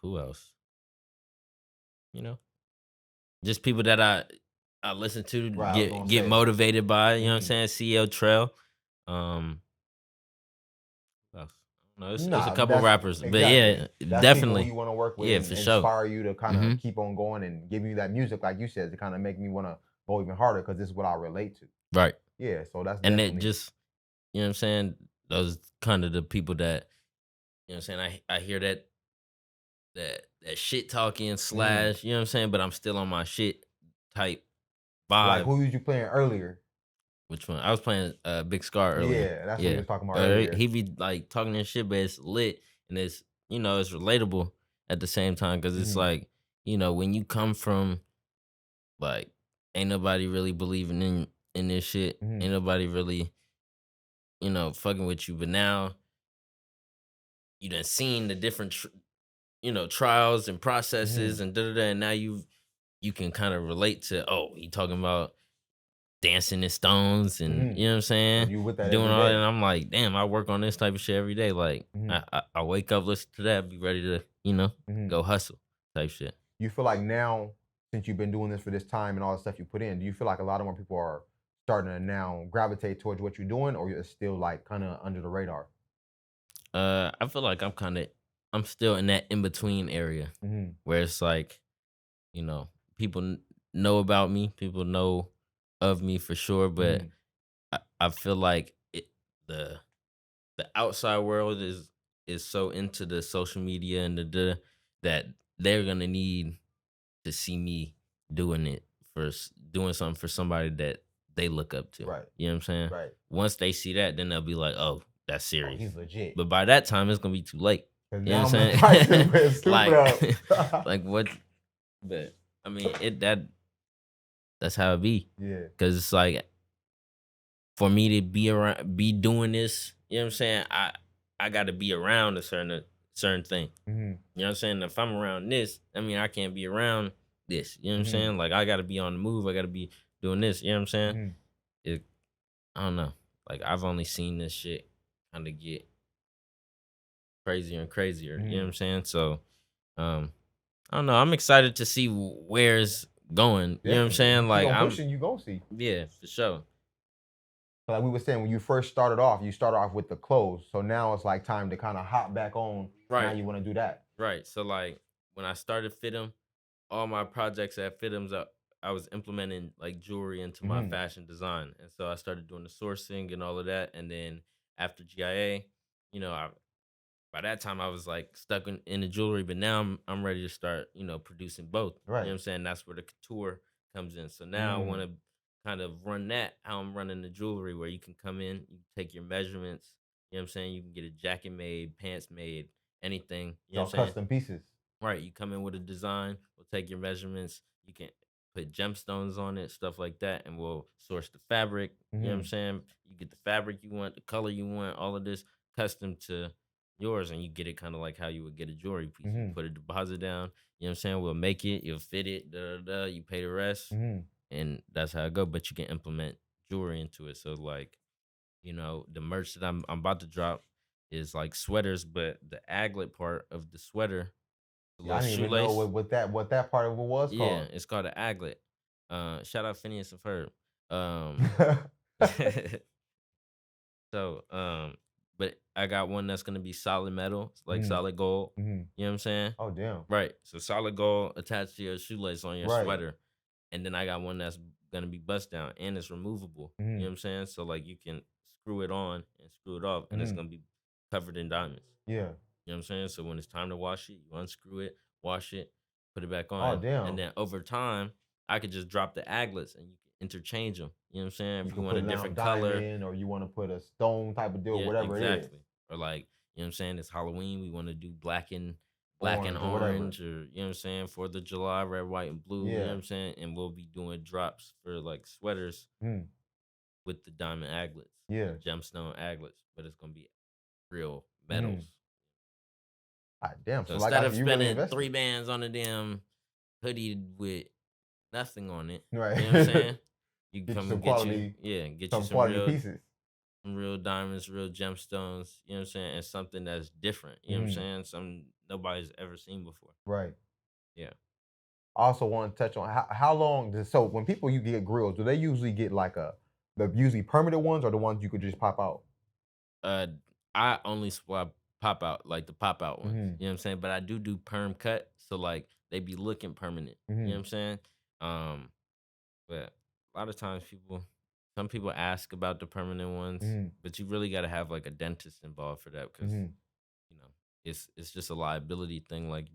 S3: Who else? Just people that I listen to, get motivated by. You know what I'm saying? CEO Trail. No, it's a couple rappers, but yeah,
S2: that's
S3: definitely
S2: you want to work with.
S3: Yeah,
S2: and
S3: for sure.
S2: Inspire you to kind of keep on going and give you that music, like you said, to kind of make me want to go even harder because this is what I relate to.
S3: Right.
S2: Yeah, so that's
S3: and it just, you know what I'm saying. those kind of the people that, you know what I'm saying, I hear that shit talking slash, you know what I'm saying, but I'm still on my shit type
S2: Like
S3: vibe.
S2: who was you playing earlier?
S3: Which one? I was playing Big Scar earlier.
S2: Yeah, that's what he was talking about earlier.
S3: He be like talking that shit, but it's lit and it's, you know, it's relatable at the same time because it's like, you know, when you come from like ain't nobody really believing in this shit, ain't nobody really, you know, fucking with you, but now you done seen the different you know, trials and processes and and now you can kind of relate to, oh, he talking about dancing in stones and you know what I'm saying,
S2: you with that
S3: doing
S2: every
S3: all that,
S2: day.
S3: and I'm like, damn, I work on this type of shit every day. Like I wake up, listen to that, be ready to, you know, go hustle type shit.
S2: You feel like now, since you've been doing this for this time and all the stuff you put in, do you feel like a lot of more people are starting to now gravitate towards what you're doing, or it's still like kind of under the radar?
S3: I feel like I'm still in that in between area where it's like, you know, people know about me, people know of me for sure, but I feel like the outside world is so into the social media and that they're gonna need to see me doing it doing something for somebody that they look up to.
S2: Right.
S3: You know what I'm saying?
S2: Right.
S3: Once they see that, then they'll be like, "Oh, that's serious."
S2: He's legit.
S3: But by that time, it's gonna be too late. You know what I'm
S2: Prices
S3: saying?
S2: went stupid up.
S3: like what? But I mean, that's how it be.
S2: Yeah.
S3: Because it's like for me to be doing this, you know what I'm saying? I got to be around a certain thing. You know what I'm saying? If I'm around this, I mean, I can't be around this. You know what I'm saying? Like I got to be on the move. I got to be doing this. You know what I'm saying? I don't know. Like I've only seen this shit kind of get crazier and crazier. You know what I'm saying? So, I don't know. I'm excited to see where it's going. You know what I'm saying? Like
S2: I'm pushing, you gonna see.
S3: Yeah, for sure.
S2: Like we were saying, when you first started off, you started off with the clothes. So now it's like time to kind of hop back on.
S3: Right.
S2: Now you want to do that.
S3: Right. So like when I started Fitum, all my projects at Fitum's I was implementing like jewelry into my fashion design. And so I started doing the sourcing and all of that. And then after GIA, you know, by that time I was like stuck in the jewelry, but now I'm ready to start, you know, producing both.
S2: Right.
S3: You know what I'm saying? That's where the couture comes in. So now I want to kind of run that how I'm running the jewelry, where you can come in, you take your measurements, you know what I'm saying? You can get a jacket made, pants made, anything. You know what I'm saying?
S2: Custom pieces.
S3: Right. You come in with a design, we'll take your measurements, you can put gemstones on it, stuff like that, and we'll source the fabric. You know what I'm saying? You get the fabric you want, the color you want, all of this custom to yours, and you get it kind of like how you would get a jewelry piece. You put a deposit down, you know what I'm saying? We'll make it, you'll fit it, you pay the rest, and that's how it go. But you can implement jewelry into it. So like, you know, the merch that I'm about to drop is like sweaters, but the aglet part of the sweater, the
S2: I didn't even know what that part of it was called.
S3: Yeah, it's called an aglet. Shout out Phineas and Ferb. So, but I got one that's gonna be solid metal, like solid gold. You know what I'm saying?
S2: Oh damn!
S3: Right. So solid gold attached to your shoelace on your sweater, and then I got one that's gonna be bust down and it's removable. You know what I'm saying? So like you can screw it on and screw it off, and it's gonna be covered in diamonds.
S2: Yeah.
S3: You know what I'm saying? So when it's time to wash it, you unscrew it, wash it, put it back on.
S2: Oh damn!
S3: And then over time, I could just drop the aglets and you can interchange them. You know what I'm saying? If you want a different color,
S2: or you want to put a stone type of deal, whatever it is.
S3: Or like, you know what I'm saying? It's Halloween. We want to do black and
S2: Orange
S3: orange, or you know what I'm saying? 4th of July, red, white, and blue. You know
S2: Yeah.
S3: what I'm saying? And we'll be doing drops for like sweaters with the diamond aglets,
S2: Yeah.
S3: gemstone aglets, but it's gonna be real metals.
S2: Damn.
S3: So
S2: So like
S3: instead of
S2: you
S3: spending
S2: really
S3: 3 bands on a damn hoodie with nothing on it,
S2: right.
S3: you know what I'm saying? You
S2: Get
S3: come
S2: you some
S3: and get
S2: quality,
S3: get
S2: some
S3: you some
S2: quality
S3: real
S2: pieces.
S3: some real diamonds, real gemstones, you know what I'm saying? And something that's different, you know what I'm saying? Something nobody's ever seen before.
S2: Right.
S3: Yeah.
S2: I also want to touch on how long so when people you get grills, do they usually get like the usually permanent ones or the ones you could just pop out?
S3: I only swap pop out, like the pop out ones. You know what I'm saying? But I do perm cut, so like they be looking permanent. You know what I'm saying? But a lot of times people some people ask about the permanent ones, but you really got to have like a dentist involved for that because you know it's just a liability thing. Like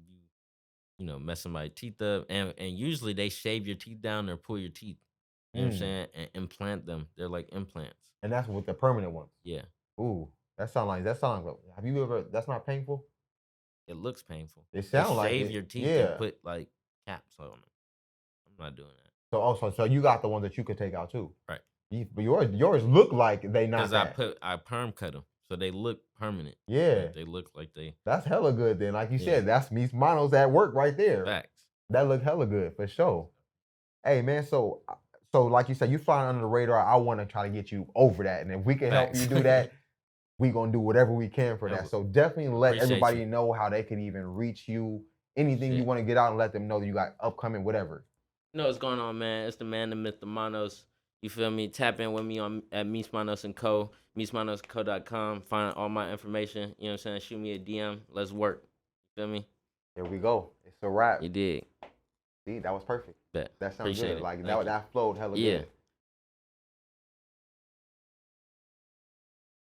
S3: you know, mess somebody's teeth up, and usually they shave your teeth down or pull your teeth. You know what I'm saying? And implant them. They're like implants.
S2: And that's with the permanent ones.
S3: Yeah.
S2: Ooh, that sounds like. Have you ever? That's not painful.
S3: It looks painful.
S2: It sounds like
S3: shave your teeth and put like caps on them. I'm not doing that.
S2: So you got the ones that you could take out too,
S3: right?
S2: But yours look like they not.
S3: Because I perm cut them, so they look permanent.
S2: Yeah,
S3: they look like they.
S2: That's hella good then. Like you said, that's me Manos at work right there.
S3: Facts.
S2: That look hella good for sure. Hey man, so like you said, you flying under the radar. I want to try to get you over that, and if we can help you do that, we gonna do whatever we can for that. So definitely let everybody know how they can even reach you. Anything you want to get out and let them know that you got upcoming whatever.
S3: You know what's going on, man? It's the man, the myth, the Manos. You feel me? Tap in with me at Meets Manos & Co. MeetsManosCo.com. Find all my information. You know what I'm saying? Shoot me a DM. Let's work. You feel me?
S2: There we go. It's a wrap.
S3: You did.
S2: See, that was perfect.
S3: Bet.
S2: That sounds
S3: Appreciate
S2: good.
S3: it.
S2: Like that flowed hella good.